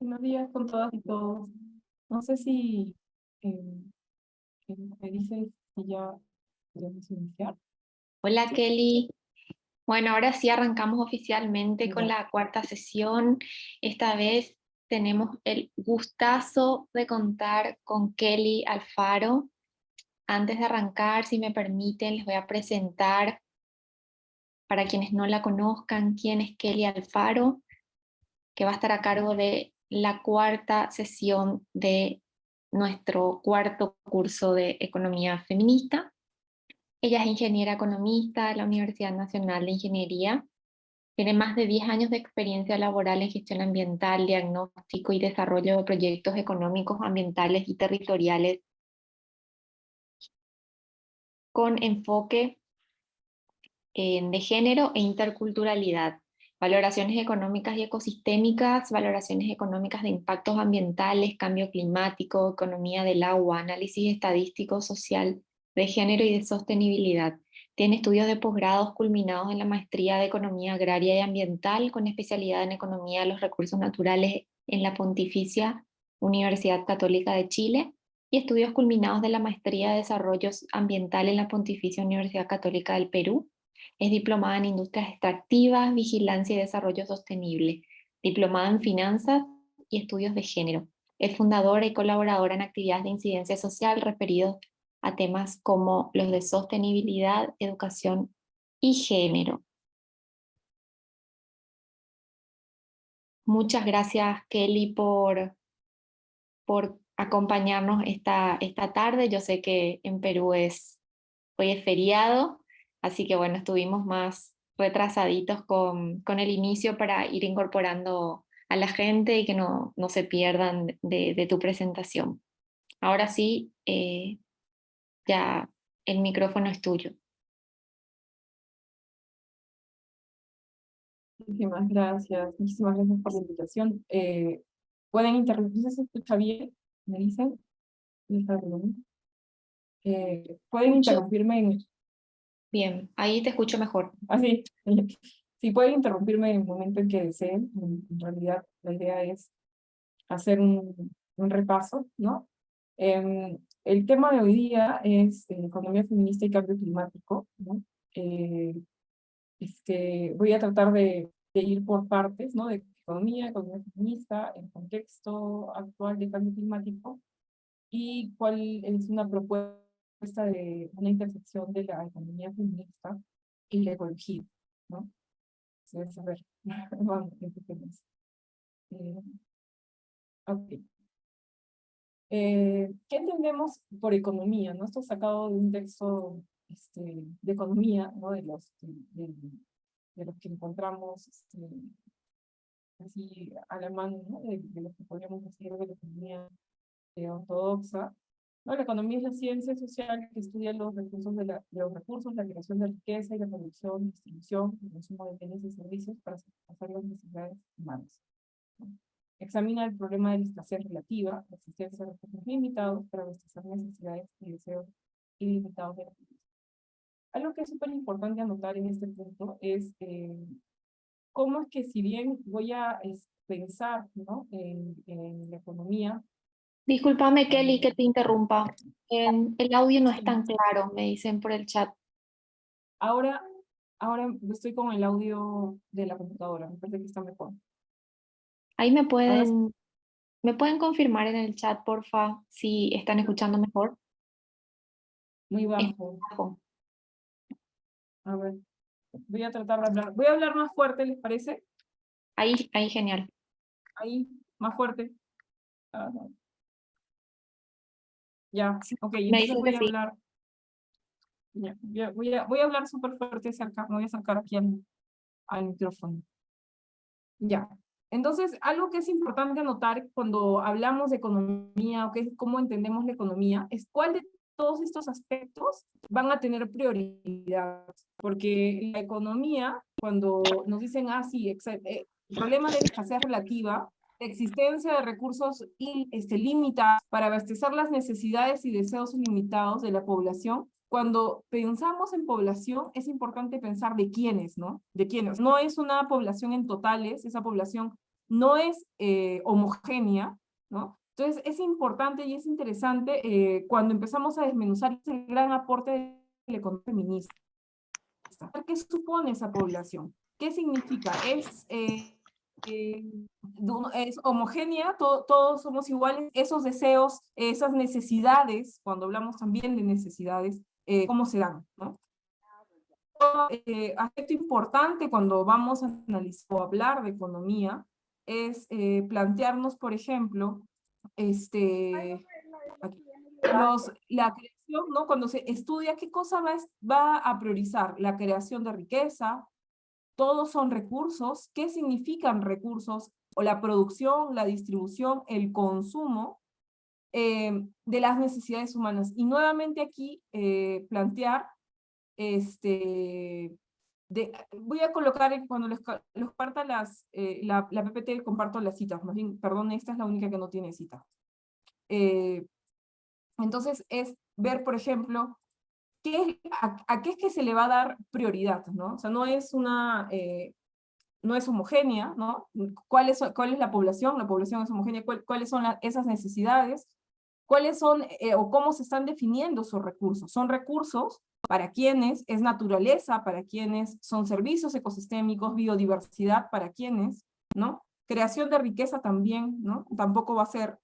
Buenos días con todas y todos. No sé si me dices si ya podemos iniciar. Hola Sí, Kelly. Bueno, ahora sí arrancamos oficialmente con ya. la cuarta sesión. Esta vez tenemos el gustazo de contar con Kelly Alfaro. Antes de arrancar, si me permiten, les voy a presentar, para quienes no la conozcan, quién es Kelly Alfaro, que va a estar a cargo de la cuarta sesión de nuestro cuarto curso de Economía Feminista. Ella es ingeniera economista de la Universidad Nacional de Ingeniería. Tiene más de 10 años de experiencia laboral en gestión ambiental, diagnóstico y desarrollo de proyectos económicos, ambientales y territoriales con enfoque de género e interculturalidad, valoraciones económicas y ecosistémicas, valoraciones económicas de impactos ambientales, cambio climático, economía del agua, análisis estadístico, social, de género y de sostenibilidad. Tiene estudios de posgrados culminados en la maestría de Economía Agraria y Ambiental con especialidad en Economía de los Recursos Naturales en la Pontificia Universidad Católica de Chile y estudios culminados de la maestría de Desarrollo Ambiental en la Pontificia Universidad Católica del Perú. Es diplomada en Industrias Extractivas, Vigilancia y Desarrollo Sostenible, diplomada en Finanzas y Estudios de Género. Es fundadora y colaboradora en actividades de incidencia social referidos a temas como los de sostenibilidad, educación y género. Muchas gracias, Kelly, por acompañarnos esta tarde. Yo sé que en Perú hoy es feriado, así que bueno, estuvimos más retrasaditos con el inicio para ir incorporando a la gente y que no se pierdan de tu presentación. Ahora sí, ya el micrófono es tuyo. Muchísimas gracias. Muchísimas gracias por la invitación. ¿Pueden interrumpir? ¿Se escucha bien? ¿Me dicen? ¿Pueden Escucho interrumpirme bien, ahí te escucho mejor. así? Sí, pueden interrumpirme en el momento en que deseen. En realidad, la idea es hacer un repaso, ¿no? El tema de hoy día es economía feminista y cambio climático, ¿no? Eh, Voy a tratar de ir por partes, ¿no? De economía feminista, el contexto actual de cambio climático y cuál es una propuesta de una intersección de la economía feminista y la ecología, ¿no? Se debe saber. Vamos, empecemos. Eh, ok. ¿Qué entendemos por economía? ¿No? Esto sacado de un texto de economía, ¿no? De los que encontramos así a la mano, ¿no? De lo que podríamos decir de la economía ortodoxa. ¿No? La economía es la ciencia social que estudia los recursos, los recursos, la creación de riqueza y la producción, distribución y consumo de bienes y servicios para satisfacer las necesidades humanas, ¿no? Examina el problema de la escasez relativa, la existencia de recursos limitados para abastecer necesidades y deseos ilimitados de la población. Algo que es súper importante anotar en este punto es cómo es que si bien voy a pensar, ¿no? En la economía, Discúlpame, Kelly, que eh, te interrumpa. El audio no es sí, tan claro, me dicen por el chat. ahora, ahora estoy con el audio de la computadora, me parece que está mejor. Ahí Ahora me pueden confirmar en el chat, porfa, si están escuchando mejor. muy Es bajo. bajo. A ver, voy a tratar de hablar. Voy a hablar más fuerte, ¿les parece? Ahí, genial. Ahí, más fuerte. Ah, no. Ya, Sí, ok, me entonces dicen que voy a sí. hablar. Voy a hablar súper fuerte cerca, me voy a acercar aquí al micrófono. Ya. Entonces, algo que es importante anotar cuando hablamos de economía o que es cómo entendemos la economía, es cuál de todos estos aspectos van a tener prioridad. Porque la economía, cuando nos dicen, sí, el problema de la escasez relativa, la existencia de recursos limitados para abastecer las necesidades y deseos ilimitados de la población. Cuando pensamos en población, es importante pensar de quiénes, ¿no? De quiénes. No es una población en totales, esa población no es homogénea, ¿no? Entonces es importante y es interesante cuando empezamos a desmenuzar el gran aporte de la economía feminista. ¿Qué supone esa población? ¿Qué significa? Es homogénea, todos somos iguales, esos deseos, esas necesidades, cuando hablamos también de necesidades, ¿cómo se dan? ¿No? Aspecto importante cuando vamos a analizar o hablar de economía es plantearnos, por ejemplo, la creación, ¿no? Cuando se estudia qué cosa va a priorizar, la creación de riqueza, todos son recursos, ¿qué significan recursos? O la producción, la distribución, el consumo de las necesidades humanas. Y nuevamente aquí plantear, voy a colocar, cuando les comparta la PPT, comparto las citas, más bien, perdón, esta es la única que no tiene cita. Entonces es ver, por ejemplo, a qué es que se le va a dar prioridad, ¿no? O sea, no es no es homogénea, ¿no? ¿Cuál es la población? La población es homogénea. ¿Cuáles son esas necesidades? ¿Cuáles son o cómo se están definiendo esos recursos? ¿Son recursos para quienes? ¿Es naturaleza para quienes? ¿Son servicios ecosistémicos, biodiversidad para quienes? ¿No? Creación de riqueza también, ¿no? Tampoco va a ser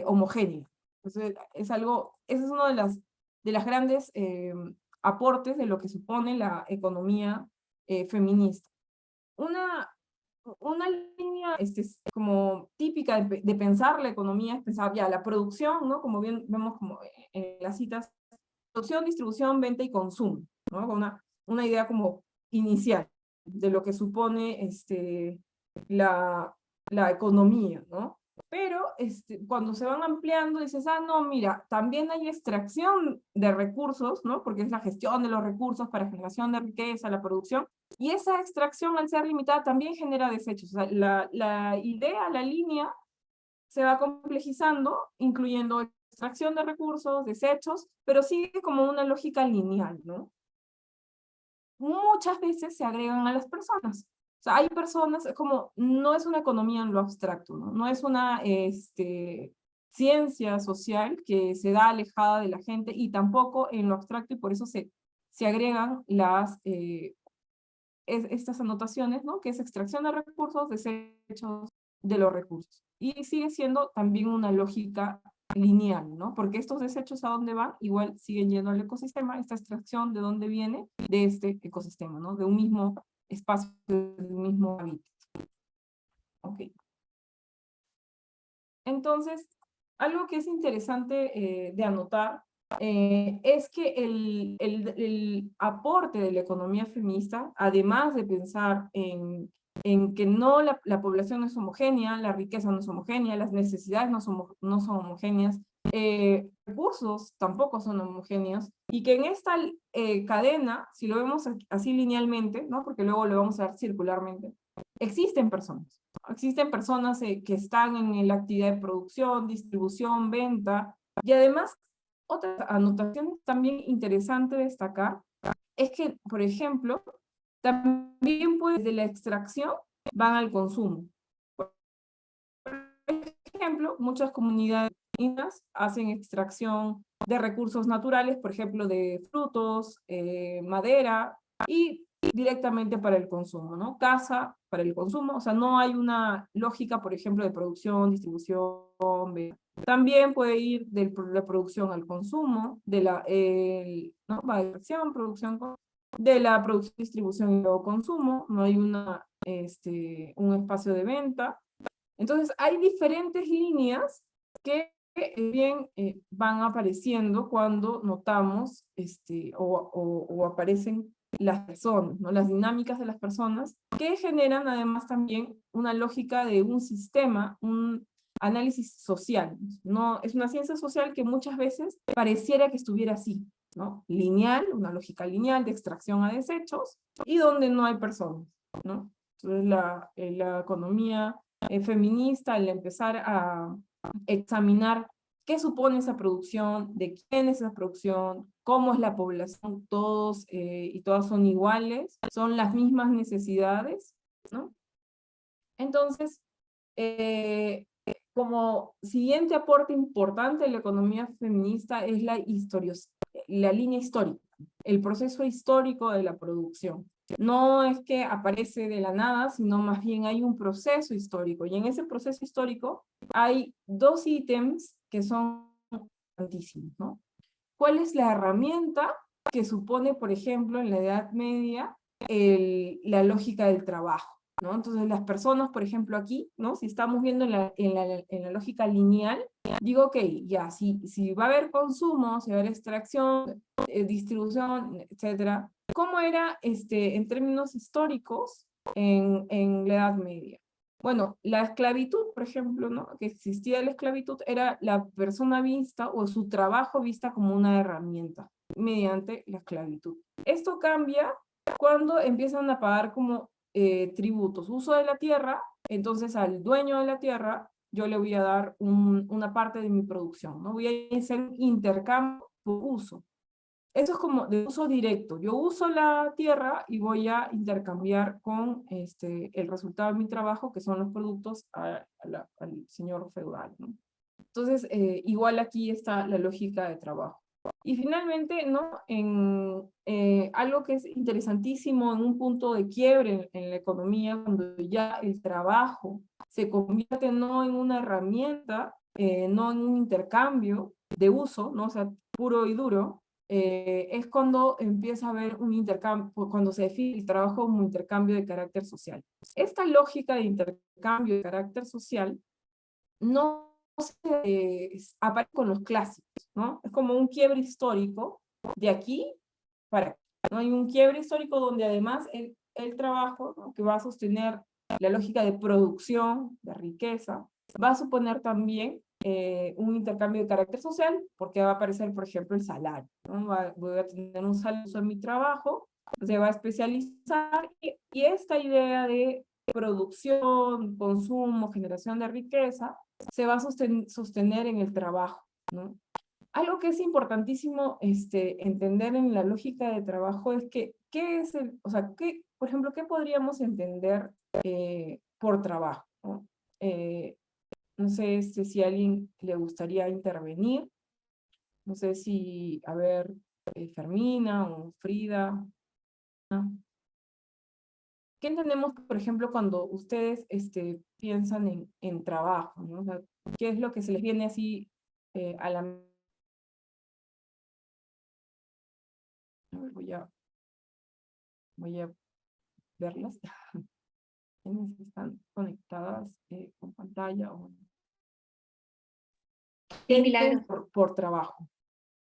homogéneo. Entonces, ese es uno de las grandes aportes de lo que supone la economía feminista. Una línea como típica de pensar la economía es pensar ya la producción, ¿no? Como bien vemos como en las citas, producción, distribución, venta y consumo, ¿no? Una idea como inicial de lo que supone la, la economía, ¿no? Pero cuando se van ampliando dices, no, mira, también hay extracción de recursos, ¿no? Porque es la gestión de los recursos para generación de riqueza, la producción, y esa extracción al ser limitada también genera desechos. O sea, la idea, la línea se va complejizando, incluyendo extracción de recursos, desechos, pero sigue como una lógica lineal, ¿no? Muchas veces se agregan a las personas. O sea, hay personas, como, no es una economía en lo abstracto, ¿no? No es una ciencia social que se da alejada de la gente y tampoco en lo abstracto, y por eso se agregan estas anotaciones, ¿no? Que es extracción de recursos, desechos de los recursos. Y sigue siendo también una lógica lineal, ¿no? Porque estos desechos a dónde van, igual siguen yendo al ecosistema, esta extracción de dónde viene, de este ecosistema, ¿no? De un mismo espacio, de un mismo hábitat. Ok. Entonces, algo que es interesante de anotar es que el aporte de la economía feminista, además de pensar en que no la población no es homogénea, la riqueza no es homogénea, las necesidades no son homogéneas, recursos tampoco son homogéneos, y que en esta cadena, si lo vemos así linealmente, ¿no? Porque luego lo vamos a ver circularmente, existen personas. Existen personas que están en la actividad de producción, distribución, venta, y además, otra anotación también interesante destacar es que, por ejemplo, también desde la extracción van al consumo. Por ejemplo, muchas comunidades indígenas hacen extracción de recursos naturales, por ejemplo, de frutos, madera, y directamente para el consumo, ¿no? Caza para el consumo, o sea, no hay una lógica, por ejemplo, de producción, distribución, venta. También puede ir de la producción al consumo, ¿no? Va de extracción, producción, de la producción, distribución y luego consumo, no hay un espacio de venta. Entonces, hay diferentes líneas que bien van apareciendo cuando notamos o aparecen las personas, ¿no? Las dinámicas de las personas, que generan además también una lógica de un sistema, un análisis social, ¿no? Es una ciencia social que muchas veces pareciera que estuviera así, ¿no? Lineal, una lógica lineal de extracción a desechos, y donde no hay personas, ¿no? Entonces la economía feminista, al empezar a examinar qué supone esa producción, de quién es esa producción, cómo es la población, todos y todas son iguales, son las mismas necesidades, ¿no? Entonces, como siguiente aporte importante de la economía feminista es la línea histórica, el proceso histórico de la producción. No es que aparece de la nada, sino más bien hay un proceso histórico, y en ese proceso histórico hay dos ítems que son importantísimos, ¿no? ¿Cuál es la herramienta que supone, por ejemplo, en la Edad Media, la lógica del trabajo? ¿No? Entonces las personas, por ejemplo, aquí, ¿no? Si estamos viendo en la lógica lineal, digo, ok, ya, si va a haber consumo, si va a haber extracción, distribución, etcétera, ¿cómo era en términos históricos en la Edad Media? Bueno, la esclavitud, por ejemplo, ¿no? Que existía la esclavitud, era la persona vista o su trabajo vista como una herramienta mediante la esclavitud. Esto cambia cuando empiezan a pagar como tributos, uso de la tierra, entonces al dueño de la tierra yo le voy a dar una parte de mi producción, ¿no? Voy a hacer un intercambio por uso. Eso es como de uso directo. Yo uso la tierra y voy a intercambiar con el resultado de mi trabajo, que son los productos al señor feudal, ¿no? Entonces, igual aquí está la lógica de trabajo. Y finalmente, ¿no? Algo que es interesantísimo en un punto de quiebre en la economía, cuando ya el trabajo se convierte no en una herramienta, no en un intercambio de uso, ¿no? O sea, puro y duro, es cuando empieza a haber un intercambio, cuando se define el trabajo como intercambio de carácter social. Esta lógica de intercambio de carácter social no aparece con los clásicos, ¿no? Es como un quiebre histórico de aquí para acá, ¿no? Hay un quiebre histórico donde además el trabajo, ¿no? Que va a sostener la lógica de producción, de riqueza, va a suponer también un intercambio de carácter social, porque va a aparecer, por ejemplo, el salario, ¿no? Voy a tener un salario en mi trabajo, se va a especializar, y esta idea de producción, consumo, generación de riqueza, se va a sostener en el trabajo, ¿no? Algo que es importantísimo entender en la lógica de trabajo es que, ¿qué es o sea, por ejemplo, qué podríamos entender por trabajo, ¿no? No sé si a alguien le gustaría intervenir, no sé si, a ver, Fermina o Frida, ¿no? ¿Qué entendemos, por ejemplo, cuando ustedes piensan en trabajo, ¿no? O sea, ¿qué es lo que se les viene así a la mente? Voy a verlas. ¿Quiénes están conectadas con pantalla? O Sí, ¿qué Milagros. entienden por trabajo?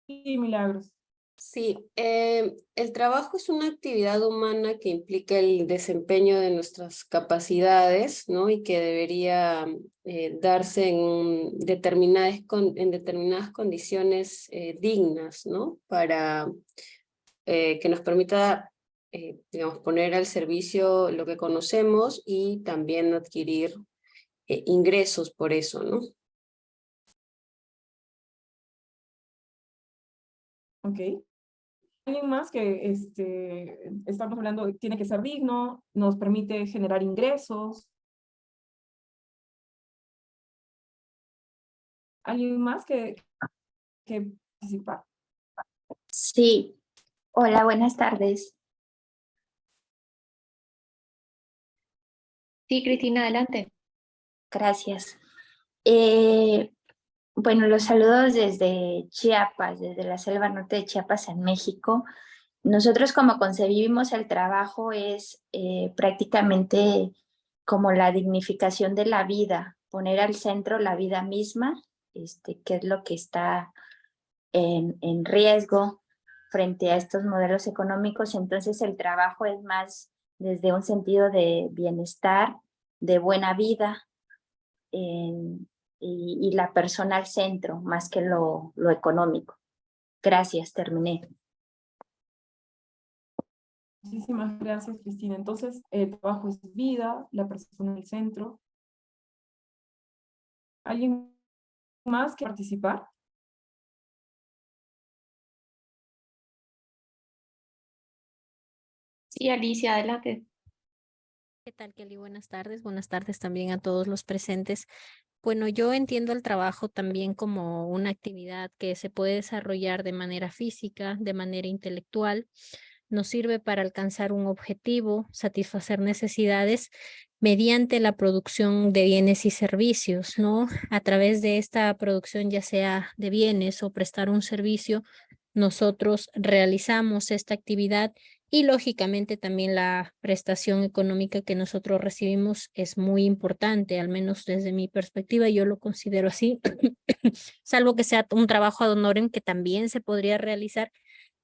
Sí, Milagros. Sí, el trabajo es una actividad humana que implica el desempeño de nuestras capacidades, ¿no? Y que debería darse en determinadas condiciones dignas, ¿no? Para que nos permita, digamos, poner al servicio lo que conocemos y también adquirir ingresos por eso, ¿no? Ok. Alguien más que estamos hablando, tiene que ser digno, nos permite generar ingresos. ¿Alguien más que participar? Sí, hola, buenas tardes. Sí, Cristina, adelante. Gracias. Bueno, los saludos desde Chiapas, desde la selva norte de Chiapas en México. Nosotros como concebimos el trabajo es prácticamente como la dignificación de la vida, poner al centro la vida misma, que es lo que está en riesgo frente a estos modelos económicos. Entonces el trabajo es más desde un sentido de bienestar, de buena vida, y la persona al centro, más que lo económico. Gracias, terminé. Muchísimas gracias, Cristina. Entonces, el trabajo es vida, la persona en el centro. ¿Alguien más que participar? Sí, Alicia, adelante. ¿Qué tal, Kelly? Buenas tardes. Buenas tardes también a todos los presentes. Bueno, yo entiendo el trabajo también como una actividad que se puede desarrollar de manera física, de manera intelectual. Nos sirve para alcanzar un objetivo, satisfacer necesidades mediante la producción de bienes y servicios, ¿no? A través de esta producción, ya sea de bienes o prestar un servicio, nosotros realizamos esta actividad y lógicamente también la prestación económica que nosotros recibimos es muy importante, al menos desde mi perspectiva, yo lo considero así, salvo que sea un trabajo ad honorem que también se podría realizar,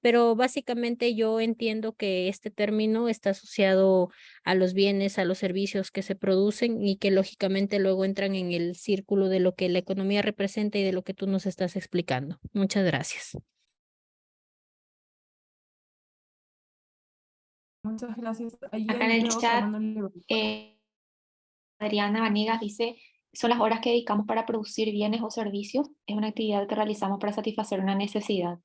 pero básicamente yo entiendo que este término está asociado a los bienes, a los servicios que se producen y que lógicamente luego entran en el círculo de lo que la economía representa y de lo que tú nos estás explicando. Muchas gracias. Muchas gracias. Ahí Acá en el veo que chat, Armando Adriana Vanegas dice, son las horas que dedicamos para producir bienes o servicios. Es una actividad que realizamos para satisfacer una necesidad.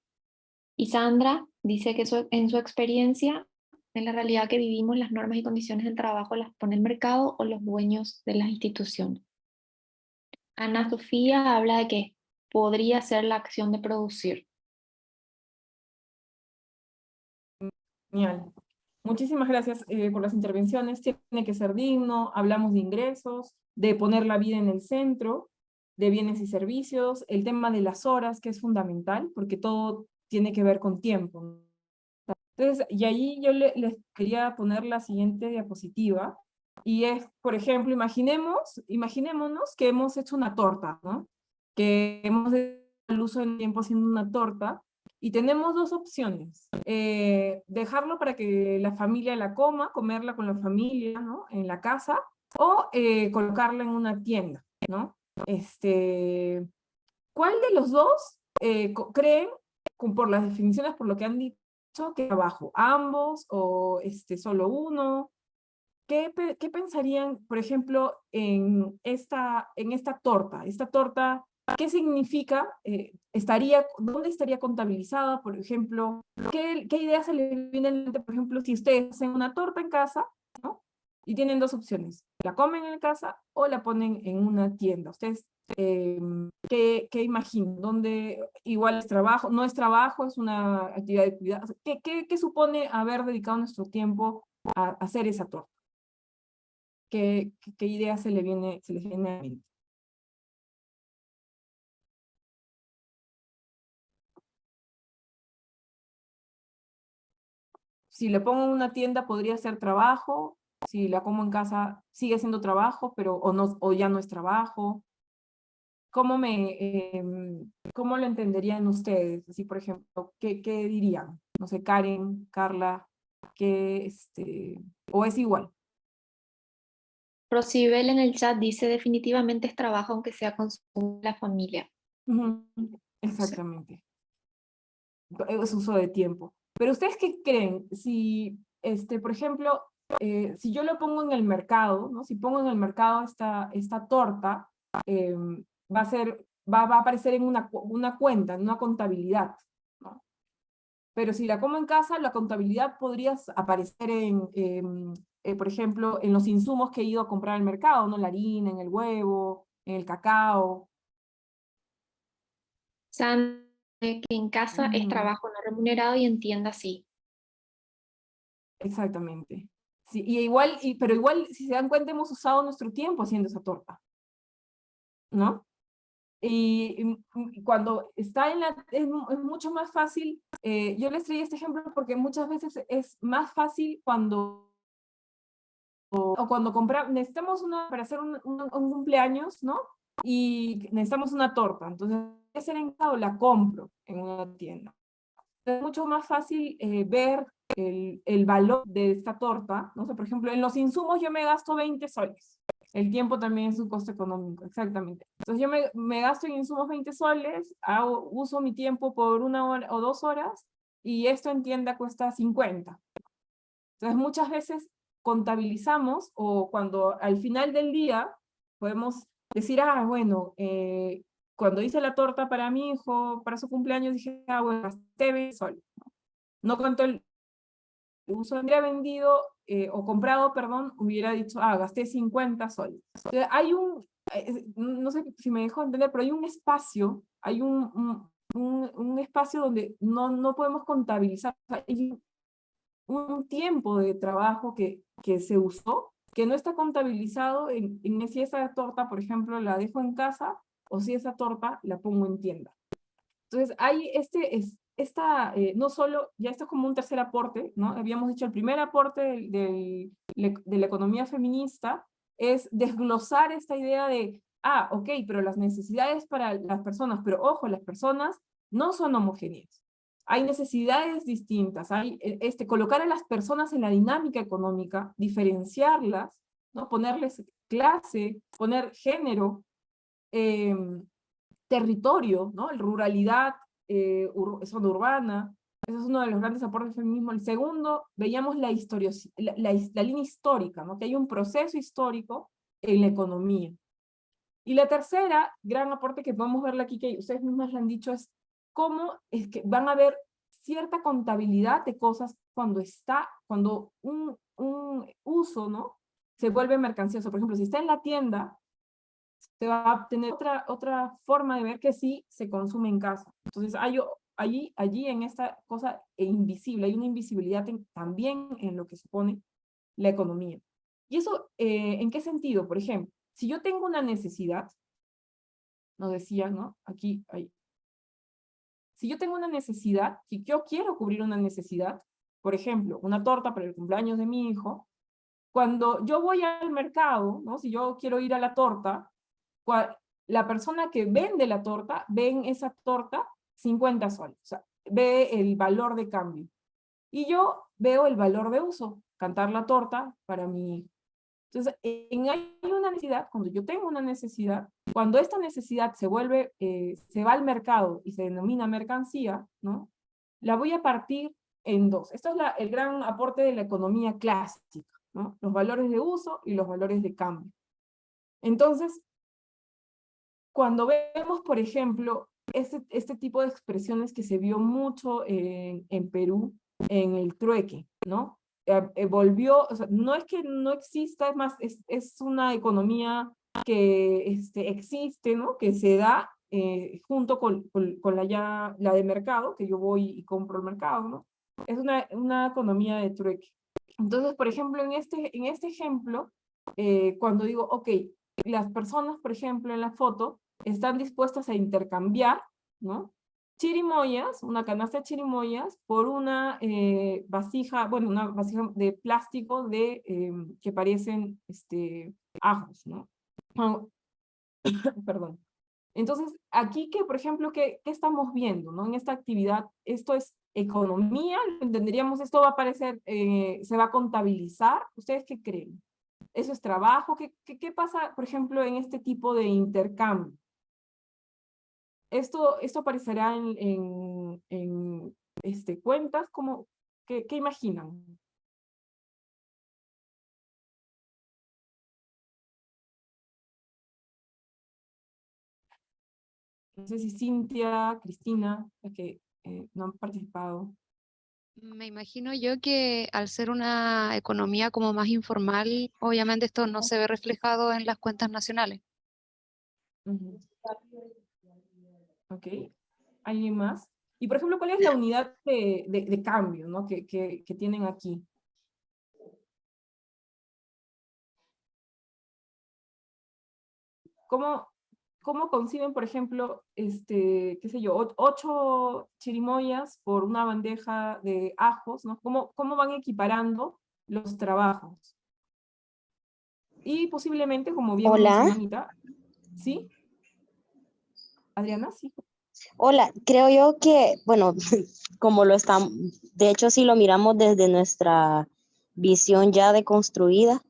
Y Sandra dice que en su experiencia, en la realidad que vivimos, las normas y condiciones del trabajo las pone el mercado o los dueños de las instituciones. Ana Sofía habla de que podría ser la acción de producir. Genial. Muchísimas gracias por las intervenciones. Tiene que ser digno, hablamos de ingresos, de poner la vida en el centro, de bienes y servicios, el tema de las horas, que es fundamental, porque todo tiene que ver con tiempo. Entonces, y ahí yo les quería poner la siguiente diapositiva, y es, por ejemplo, imaginémonos que hemos hecho una torta, ¿no? Que hemos hecho el uso del tiempo haciendo una torta, y tenemos dos opciones. Dejarlo para que la familia la coma, comerla con la familia, ¿no? En la casa, o colocarla en una tienda, ¿no? ¿Cuál de los dos creen, por las definiciones, por lo que han dicho, que trabajo? ¿Ambos o solo uno? ¿Qué pensarían, por ejemplo, en esta torta? Esta torta, ¿qué significa? ¿Dónde estaría contabilizada, por ejemplo? ¿Qué idea se le viene en mente, por ejemplo, si ustedes hacen una torta en casa, ¿no? Y tienen dos opciones, la comen en casa o la ponen en una tienda. Ustedes, ¿qué imaginan? ¿Dónde igual es trabajo? ¿No es trabajo? ¿Es una actividad de cuidado? ¿Qué supone haber dedicado nuestro tiempo a hacer esa torta? ¿Qué idea se les viene a la mente? Si le pongo en una tienda podría ser trabajo, si la como en casa sigue siendo trabajo, pero o ya no es trabajo. ¿Cómo lo entenderían ustedes? Así, por ejemplo, ¿qué dirían? No sé, Karen, Carla, o es igual. Rosibel en el chat dice definitivamente es trabajo aunque sea con la familia. Ujú, exactamente. Es uso de tiempo. Pero ¿ustedes qué creen? Si, por ejemplo, si yo lo pongo en el mercado, ¿no? Si pongo en el mercado esta torta, va a aparecer en una cuenta, en una contabilidad, ¿no? Pero si la como en casa, la contabilidad podría aparecer por ejemplo, en los insumos que he ido a comprar al mercado, ¿no? La harina, en el huevo, en el cacao. Sandra que en casa es trabajo no remunerado y en tienda sí. Exactamente. Sí, pero igual, si se dan cuenta, hemos usado nuestro tiempo haciendo esa torta, ¿no? Y cuando está es mucho más fácil, yo les traía este ejemplo porque muchas veces es más fácil cuando necesitamos para hacer un cumpleaños, ¿no? Y necesitamos una torta, entonces, ¿qué hacer en casa? La compro en una tienda. Es mucho más fácil ver el valor de esta torta, ¿no? O sea, por ejemplo, en los insumos yo me gasto 20 soles. El tiempo también es un costo económico, exactamente. Entonces yo me gasto en insumos 20 soles, uso mi tiempo por 1 hora o 2 horas, y esto en tienda cuesta 50. Entonces muchas veces contabilizamos, o cuando al final del día podemos decir, bueno, cuando hice la torta para mi hijo, para su cumpleaños, dije, bueno, gasté 20 soles. No cuánto el uso, habría vendido o comprado, perdón, hubiera dicho, gasté 50 soles. Entonces, hay no sé si me dejo entender, pero hay un espacio, hay un espacio donde no podemos contabilizar, o sea, hay un tiempo de trabajo que se usó, que no está contabilizado en si esa torta, por ejemplo, la dejo en casa, o si esa torta la pongo en tienda. Entonces, hay no solo, ya esto es como un tercer aporte, ¿no? Habíamos dicho el primer aporte de la economía feminista es desglosar esta idea de, ok, pero las necesidades para las personas, pero ojo, las personas no son homogéneas. Hay necesidades distintas, hay colocar a las personas en la dinámica económica, diferenciarlas, ¿no? Ponerles clase, poner género, territorio, ¿no? Ruralidad, zona urbana. Ese es uno de los grandes aportes del feminismo. El segundo, veíamos la línea histórica, ¿no? Que hay un proceso histórico en la economía. Y la tercera, gran aporte que podemos verla aquí, que ustedes mismas le han dicho, es cómo es que van a haber cierta contabilidad de cosas cuando un uso, ¿no? Se vuelve mercancioso. Por ejemplo, si está en la tienda, se va a tener otra forma de ver que sí se consume en casa. Entonces, allí en esta cosa invisible, hay una invisibilidad también en lo que supone la economía. ¿Y eso en qué sentido? Por ejemplo, si yo tengo una necesidad, nos decían, ¿no? Si yo tengo una necesidad, si yo quiero cubrir una necesidad, por ejemplo, una torta para el cumpleaños de mi hijo, cuando yo voy al mercado, ¿no? Si yo quiero ir a la torta, la persona que vende la torta ve en esa torta 50 soles, o sea, ve el valor de cambio. Y yo veo el valor de uso, cantar la torta para mi hijo. Entonces, hay una necesidad, cuando yo tengo una necesidad, cuando esta necesidad se va al mercado y se denomina mercancía, ¿no? La voy a partir en dos. Esto es el gran aporte de la economía clásica, ¿no? Los valores de uso y los valores de cambio. Entonces, cuando vemos, por ejemplo, este tipo de expresiones que se vio mucho en Perú, en el trueque, ¿no? Volvió, o sea, no es que no exista, es más, es una economía que existe, ¿no? Que se da junto con la de mercado, que yo voy y compro el mercado, ¿no? Es una economía de trueque. Entonces, por ejemplo, en este ejemplo, cuando digo, ok, las personas, por ejemplo, en la foto, están dispuestas a intercambiar, ¿no? Chirimoyas, una canasta de chirimoyas, por una vasija, bueno, una vasija de plástico que parecen ajos, ¿no? Perdón. Entonces, aquí por ejemplo, ¿qué estamos viendo, ¿no? En esta actividad, esto es economía, entenderíamos, esto va a aparecer, se va a contabilizar. ¿Ustedes qué creen? ¿Eso es trabajo? ¿Qué pasa, por ejemplo, en este tipo de intercambio? Esto aparecerá en cuentas, ¿qué imaginan? No sé si Cintia, Cristina, las que no han participado. Me imagino yo que al ser una economía como más informal, obviamente esto no se ve reflejado en las cuentas nacionales. Ujú. Ok. ¿Alguien más? Y por ejemplo, ¿cuál es la unidad de cambio, ¿no? que tienen aquí? ¿Cómo conciben, por ejemplo, qué sé yo, 8 chirimoyas por una bandeja de ajos, ¿no? ¿Cómo van equiparando los trabajos? Y posiblemente, como bien Hola. mencionó Anita, ¿sí? Adriana, sí. Hola, creo yo que, bueno, como lo estamos, de hecho, si lo miramos desde nuestra visión ya deconstruida,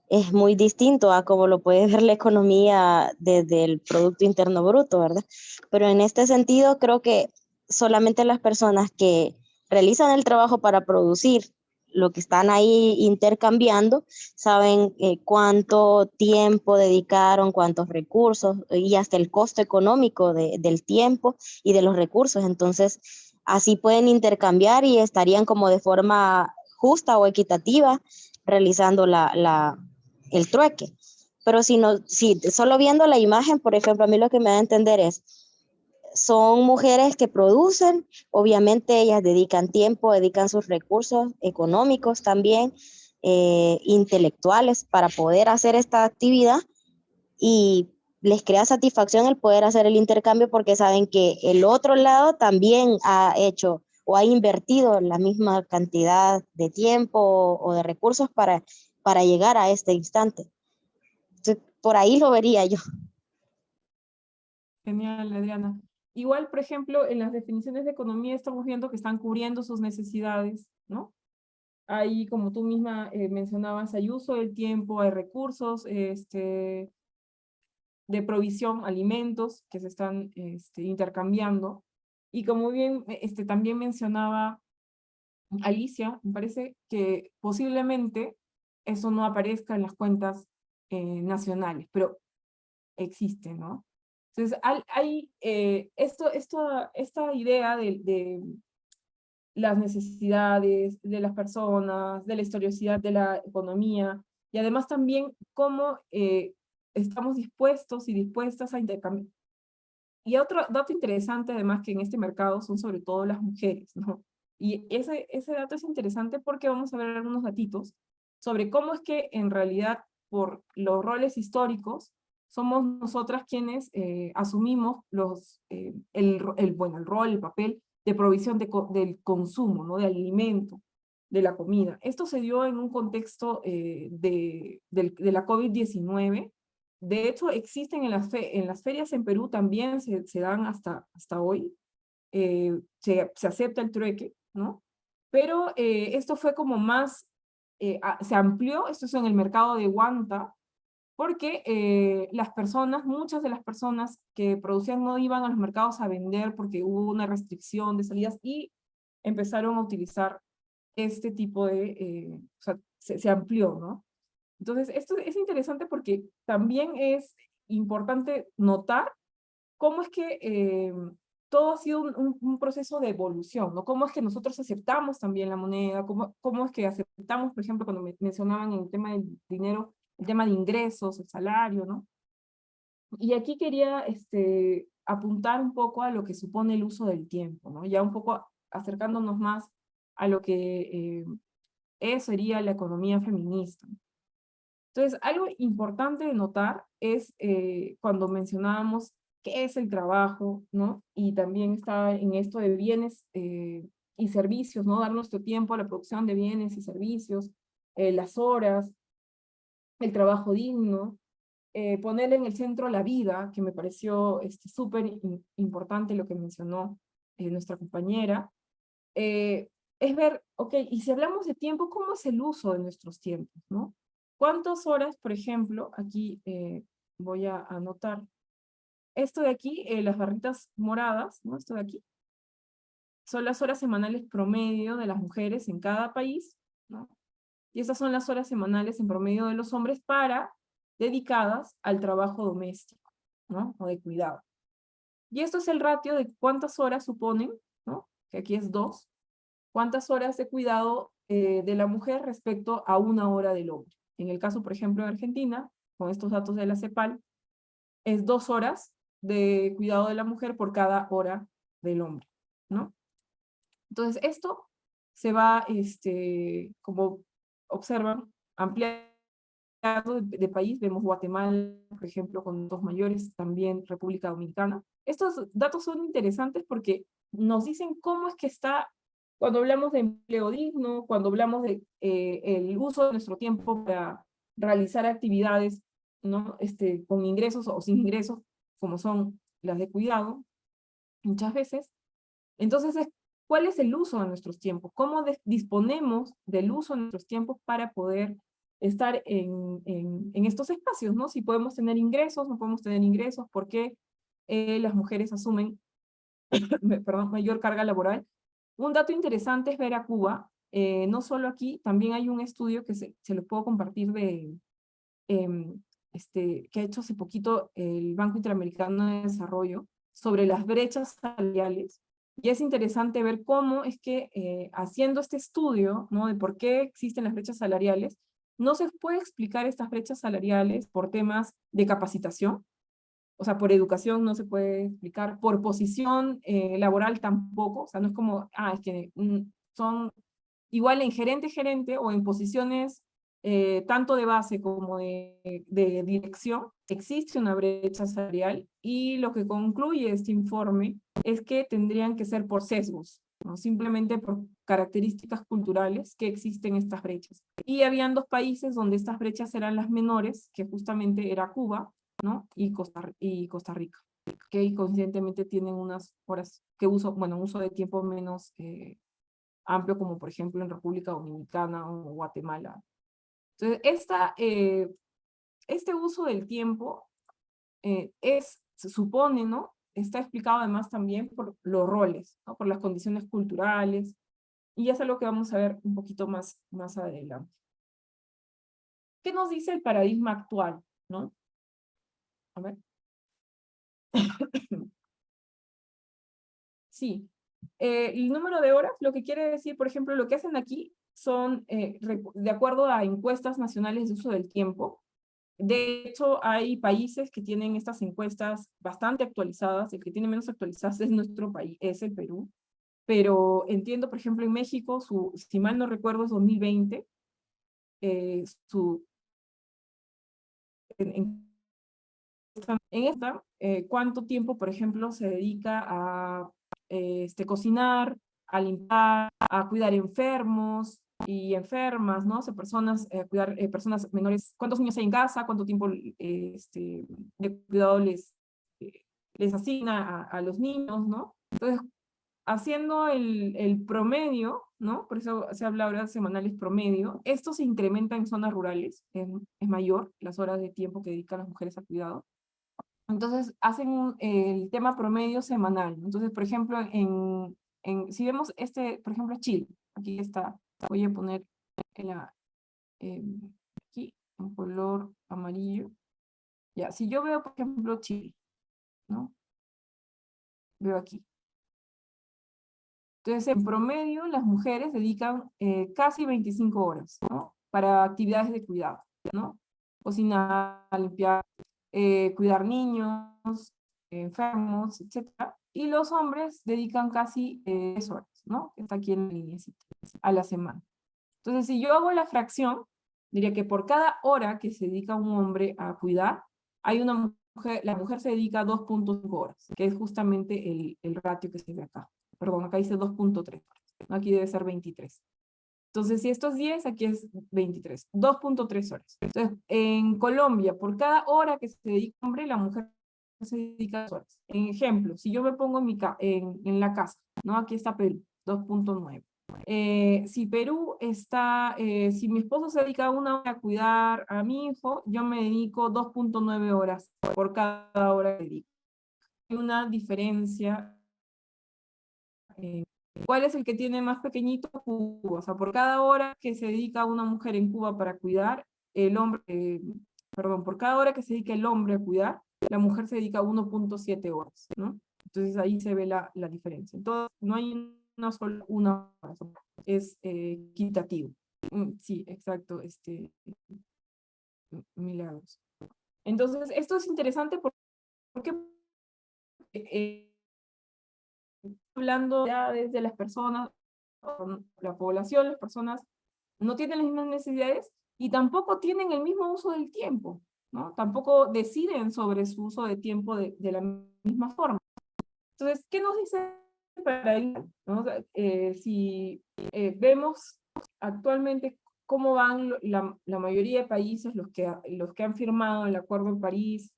es muy distinto a cómo lo puede ver la economía desde el Producto Interno Bruto, ¿verdad? Pero en este sentido, creo que solamente las personas que realizan el trabajo para producir lo que están ahí intercambiando, saben cuánto tiempo dedicaron, cuántos recursos y hasta el costo económico del tiempo y de los recursos. Entonces, así pueden intercambiar y estarían como de forma justa o equitativa realizando el trueque. Pero si solo viendo la imagen, por ejemplo, a mí lo que me da a entender son mujeres que producen, obviamente ellas dedican tiempo, dedican sus recursos económicos también, intelectuales para poder hacer esta actividad, y les crea satisfacción el poder hacer el intercambio porque saben que el otro lado también ha hecho o ha invertido la misma cantidad de tiempo o de recursos para llegar a este instante. Entonces, por ahí lo vería yo. Genial, Adriana. Igual, por ejemplo, en las definiciones de economía estamos viendo que están cubriendo sus necesidades, ¿no? Ahí, como tú misma mencionabas, hay uso del tiempo, hay recursos de provisión, alimentos que se están intercambiando. Y como bien también mencionaba Alicia, me parece que posiblemente eso no aparezca en las cuentas nacionales, pero existe, ¿no? Entonces, hay esta idea de las necesidades de las personas, de la historiosidad de la economía, y además también cómo estamos dispuestos y dispuestas a intercambiar. Y otro dato interesante, además, que en este mercado son sobre todo las mujeres, ¿no? Y ese dato es interesante porque vamos a ver algunos datitos sobre cómo es que en realidad, por los roles históricos, somos nosotras quienes asumimos el rol, el papel de provisión del consumo, ¿no? Del alimento, de la comida. Esto se dio en un contexto de la COVID-19. De hecho, existen en las ferias en Perú también se dan hasta hoy. Se acepta el trueque, ¿no? Pero esto fue como más, se amplió, esto es en el mercado de Huanta, porque muchas de las personas que producían no iban a los mercados a vender porque hubo una restricción de salidas y empezaron a utilizar este tipo o sea, se amplió, ¿no? Entonces, esto es interesante porque también es importante notar cómo es que todo ha sido un proceso de evolución, ¿no? Cómo es que nosotros aceptamos también la moneda, cómo es que aceptamos, por ejemplo, cuando mencionaban en el tema del dinero, el tema de ingresos, el salario, ¿no? Y aquí quería apuntar un poco a lo que supone el uso del tiempo, ¿no? Ya un poco acercándonos más a lo que sería la economía feminista. Entonces, algo importante de notar es cuando mencionábamos qué es el trabajo, ¿no? Y también está en esto de bienes y servicios, ¿no? Dar nuestro tiempo a la producción de bienes y servicios, las horas, el trabajo digno, poner en el centro la vida, que me pareció súper importante lo que mencionó nuestra compañera, es ver, ok, y si hablamos de tiempo, ¿cómo es el uso de nuestros tiempos, no? ¿Cuántas horas, por ejemplo, aquí voy a anotar, esto de aquí, las barritas moradas, ¿no? Esto de aquí, son las horas semanales promedio de las mujeres en cada país, ¿no? Y esas son las horas semanales en promedio de los hombres dedicadas al trabajo doméstico, ¿no? O de cuidado. Y esto es el ratio de cuántas horas suponen, ¿no? Que aquí es 2, cuántas horas de cuidado de la mujer respecto a 1 hora del hombre. En el caso, por ejemplo, de Argentina, con estos datos de la CEPAL, es 2 horas de cuidado de la mujer por cada hora del hombre, ¿no? Entonces, esto se va, como observan, ampliando de país. Vemos Guatemala, por ejemplo, con 2 mayores, también República Dominicana. Estos datos son interesantes porque nos dicen cómo es que está, cuando hablamos de empleo digno, cuando hablamos de el uso de nuestro tiempo para realizar actividades, ¿no? Con ingresos o sin ingresos, como son las de cuidado, muchas veces. Entonces, ¿cuál es el uso de nuestros tiempos? ¿Cómo disponemos del uso de nuestros tiempos para poder estar en estos espacios, ¿no? Si podemos tener ingresos, no podemos tener ingresos, ¿por qué las mujeres asumen perdón, mayor carga laboral? Un dato interesante es ver a Cuba, no solo aquí, también hay un estudio que se lo puedo compartir que ha hecho hace poquito el Banco Interamericano de Desarrollo sobre las brechas salariales, Y es interesante ver cómo es que haciendo este estudio, ¿no? De por qué existen las brechas salariales, no se puede explicar estas brechas salariales por temas de capacitación, o sea, por educación no se puede explicar, por posición laboral tampoco, o sea, no es como, es que son igual en gerente o en posiciones tanto de base como de dirección, existe una brecha salarial y lo que concluye este informe es que tendrían que ser por sesgos, ¿no? Simplemente por características culturales que existen estas brechas. Y habían dos países donde estas brechas eran las menores, que justamente era Cuba, ¿no? y Costa Rica, que coincidentemente tienen unas horas que uso de tiempo menos amplio, como por ejemplo en República Dominicana o Guatemala. Entonces, este uso del tiempo se supone, ¿no? Está explicado además también por los roles, ¿no? Por las condiciones culturales, y es algo que vamos a ver un poquito más adelante. ¿Qué nos dice el paradigma actual, no? A ver. Sí. El número de horas, lo que quiere decir, por ejemplo, lo que hacen aquí son, de acuerdo a encuestas nacionales de uso del tiempo. De hecho, hay países que tienen estas encuestas bastante actualizadas. El que tiene menos actualizadas es nuestro país, es el Perú. Pero entiendo, por ejemplo, en México, si mal no recuerdo, es 2020, en esta, cuánto tiempo, por ejemplo, se dedica a cocinar, a limpiar, a cuidar enfermos y enfermas, ¿no? O sea, cuidar personas menores, cuántos niños hay en casa, cuánto tiempo de cuidado les asigna a los niños, ¿no? Entonces, haciendo el promedio, ¿no? Por eso se habla ahora de semanales promedio, esto se incrementa en zonas rurales, es mayor las horas de tiempo que dedican las mujeres al cuidado. Entonces, hacen el tema promedio semanal. Entonces, por ejemplo, si vemos por ejemplo, Chile, aquí está, voy a poner aquí, en color amarillo. Ya, si yo veo, por ejemplo, Chile, ¿no? Veo aquí. Entonces, en promedio, las mujeres dedican casi 25 horas, ¿no? Para actividades de cuidado, ¿no? Cocinar, limpiar, cuidar niños, enfermos, etc. Y los hombres dedican casi 3 horas, ¿no? Está aquí en la línea, a la semana. Entonces, si yo hago la fracción, diría que por cada hora que se dedica un hombre a cuidar, hay una mujer, la mujer se dedica 2.5 horas, que es justamente el ratio que se ve acá. Perdón, acá dice 2.3 horas, aquí debe ser 23. Entonces, si esto es 10, aquí es 23, 2.3 horas. Entonces, en Colombia, por cada hora que se dedica un hombre, la mujer se dedica 2 horas. En ejemplo, si yo me pongo en la casa, ¿no? Aquí está Perú, 2.9. Si Perú está, si mi esposo se dedica 1 hora a cuidar a mi hijo, yo me dedico 2.9 horas por cada hora que dedico. Hay una diferencia. ¿Cuál es el que tiene más pequeñito? Cuba. O sea, por cada hora que se dedica una mujer en Cuba para cuidar, por cada hora que se dedica el hombre a cuidar, la mujer se dedica 1.7 horas, ¿no? Entonces ahí se ve la diferencia. Entonces, no hay una hora, es equitativo. Sí, exacto, Milagros. Entonces, esto es interesante porque hablando ya desde las personas, la población, las personas no tienen las mismas necesidades y tampoco tienen el mismo uso del tiempo, ¿no? Tampoco deciden sobre su uso de tiempo de la misma forma. Entonces, ¿qué nos dice el paradigma? ¿No? Si vemos actualmente cómo van la mayoría de países, los que han firmado el Acuerdo de París,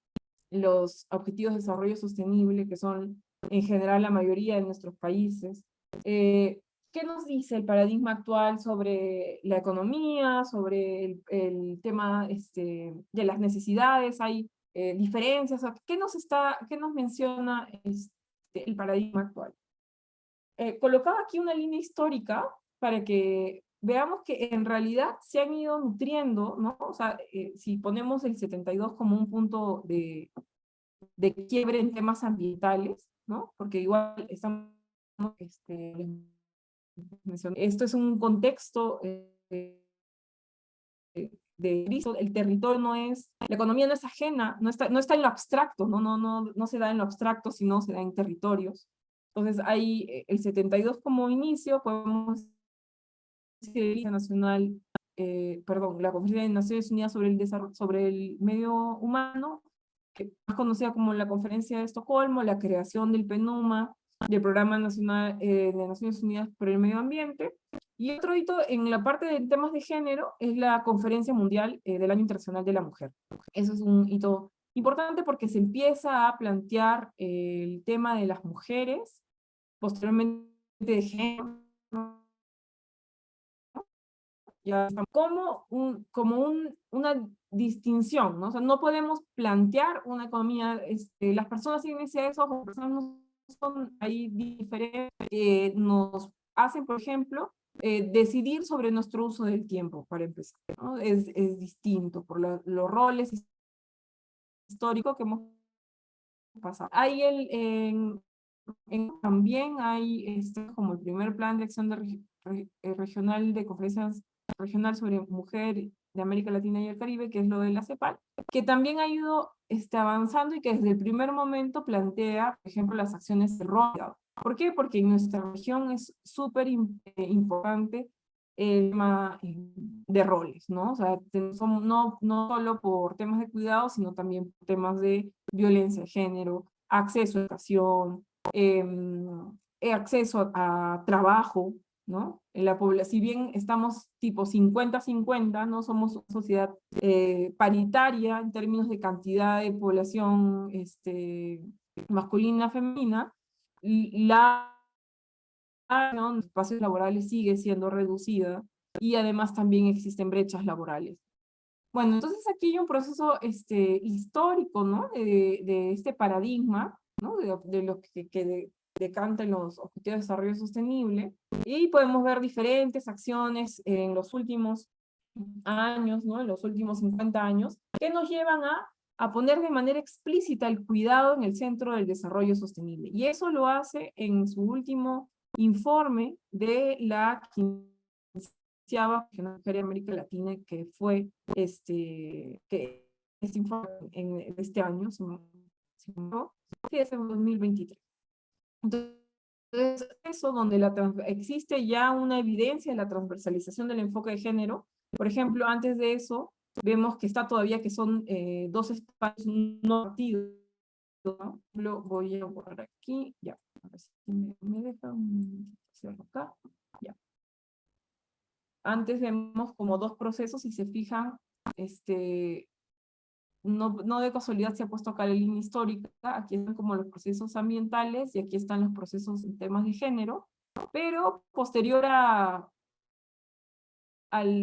los Objetivos de Desarrollo Sostenible, que son en general la mayoría de nuestros países, ¿qué nos dice el paradigma actual sobre la economía, sobre el tema de las necesidades? ¿Hay diferencias? ¿Qué nos menciona el paradigma actual? Colocaba aquí una línea histórica para que veamos que en realidad se han ido nutriendo, ¿no? O sea, si ponemos el 72 como un punto de quiebre en temas ambientales, ¿no? Porque igual estamos esto es un contexto de crisis. El territorio no es, la economía no es ajena, no está en lo abstracto, no se da en lo abstracto, sino se da en territorios. Entonces hay el 72 como inicio, podemos decir nacional, la Conferencia de Naciones Unidas sobre el Desarrollo, sobre el Medio Humano, que es conocida como la Conferencia de Estocolmo, la creación del PNUMA, del Programa Nacional de Naciones Unidas por el Medio Ambiente. Y otro hito en la parte de temas de género es la Conferencia Mundial del Año Internacional de la Mujer. Eso es un hito importante porque se empieza a plantear el tema de las mujeres, posteriormente de género, ya como una distinción, ¿no? O sea, no podemos plantear una economía, las personas sin necesidades o personas no son ahí diferentes, nos hacen, por ejemplo, decidir sobre nuestro uso del tiempo, para empezar, ¿no? Es distinto por los roles históricos que hemos pasado. Hay también hay como el primer plan de acción regional de conferencias regional sobre mujer de América Latina y el Caribe, que es lo de la CEPAL, que también ha ido avanzando y que desde el primer momento plantea, por ejemplo, las acciones de rol. ¿Por qué? Porque en nuestra región es súper importante el tema de roles, ¿no? O sea, no solo por temas de cuidado, sino también por temas de violencia de género, acceso a educación, acceso a trabajo, ¿no? En la población, si bien estamos tipo 50-50, no somos una sociedad paritaria en términos de cantidad de población masculina, femenina, ¿no? Los espacios laborales sigue siendo reducida y además también existen brechas laborales. Bueno, entonces aquí hay un proceso histórico, ¿no? De este paradigma, ¿no? De lo que decantan los Objetivos de Desarrollo Sostenible, y podemos ver diferentes acciones en los últimos años, ¿no? En los últimos 50 años, que nos llevan a poner de manera explícita el cuidado en el centro del desarrollo sostenible. Y eso lo hace en su último informe de la 15ª Mujer de América Latina, que fue que este informe en este año, que es en 2023. Entonces, eso donde existe ya una evidencia de la transversalización del enfoque de género. Por ejemplo, antes de eso, vemos que está todavía que son dos espacios no partidos, ¿no? Lo voy a borrar aquí, ya. A ver si me deja hacerlo acá, ya. Antes vemos como dos procesos, si se fijan, no de casualidad se ha puesto acá la línea histórica, aquí están como los procesos ambientales y aquí están los procesos en temas de género, pero posterior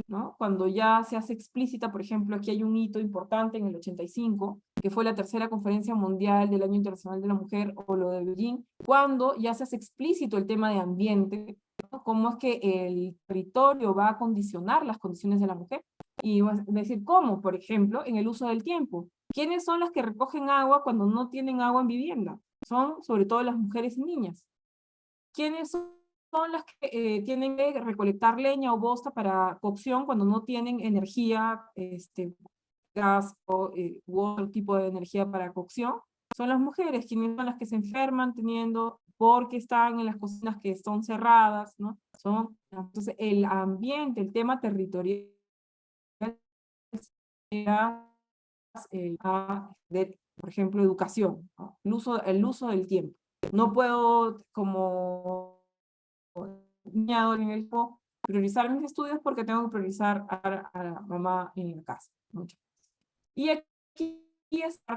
¿no? Cuando ya se hace explícita, por ejemplo, aquí hay un hito importante en el 85, que fue la tercera conferencia mundial del Año Internacional de la Mujer, o lo de Beijing, cuando ya se hace explícito el tema de ambiente, ¿no? Cómo es que el territorio va a condicionar las condiciones de la mujer. Y decir, ¿cómo? Por ejemplo, en el uso del tiempo. ¿Quiénes son las que recogen agua cuando no tienen agua en vivienda? Son sobre todo las mujeres y niñas. ¿Quiénes son las que tienen que recolectar leña o bosta para cocción cuando no tienen energía, gas u otro tipo de energía para cocción? Son las mujeres, quienes son las que se enferman porque están en las cocinas que son cerradas, ¿no? Entonces, el ambiente, el tema territorial, por ejemplo, educación, ¿no? El uso del tiempo. No puedo, como niñado en el tiempo, priorizar mis estudios porque tengo que priorizar a la mamá en la casa. Y aquí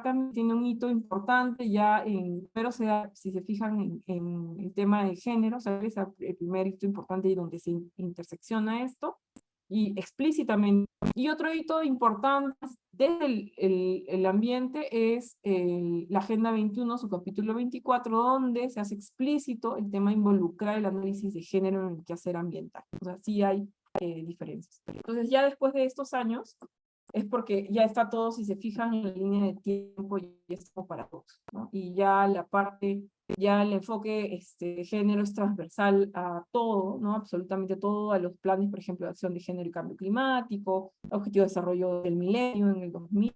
también tiene un hito importante ya pero si se fijan en el tema de género, o sea, es el primer hito importante y donde se intersecciona esto, y explícitamente. Y otro hito importante desde el ambiente es la Agenda 21, su capítulo 24, donde se hace explícito el tema de involucrar el análisis de género en el quehacer ambiental. O sea, sí hay diferencias. Entonces, ya después de estos años, es porque ya está todo, si se fijan en la línea de tiempo, ya está como para todos, ¿no? Y ya la parte, ya el enfoque de género es transversal a todo, ¿no? Absolutamente todo, a los planes, por ejemplo, de acción de género y cambio climático, objetivo de desarrollo del milenio en el 2000,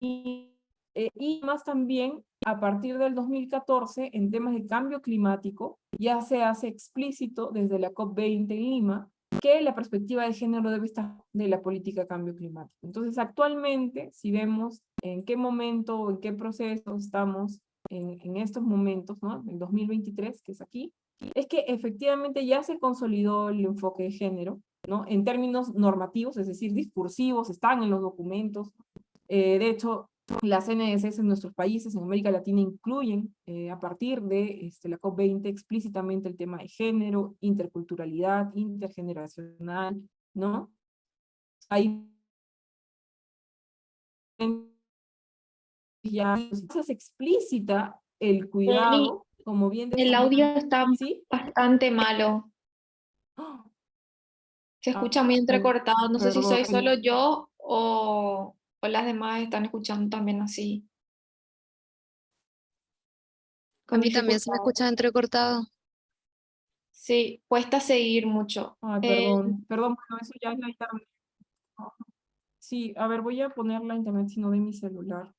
y más también, a partir del 2014, en temas de cambio climático, ya se hace explícito desde la COP20 en Lima, que la perspectiva de género debe estar de la política de cambio climático. Entonces, actualmente, si vemos en qué momento o en qué proceso estamos en estos momentos, ¿no? En 2023, que es aquí, es que efectivamente ya se consolidó el enfoque de género, ¿no? En términos normativos, es decir, discursivos, están en los documentos. De hecho, las CNSS en nuestros países, en América Latina, incluyen a partir de la COP20 explícitamente el tema de género, interculturalidad, intergeneracional, ¿no? Ahí ya se explícita el Eli, cuidado, como bien el decía, audio está ¿sí? bastante malo. Se Ah, escucha muy entrecortado. No sé si perdón. soy solo yo o las demás están escuchando también así, A con mí también se me dificultad. escucha entrecortado. Sí, cuesta seguir mucho. Ay, perdón, perdón, bueno, eso ya es la internet. Sí, a ver, voy a poner la internet, sino de mi celular.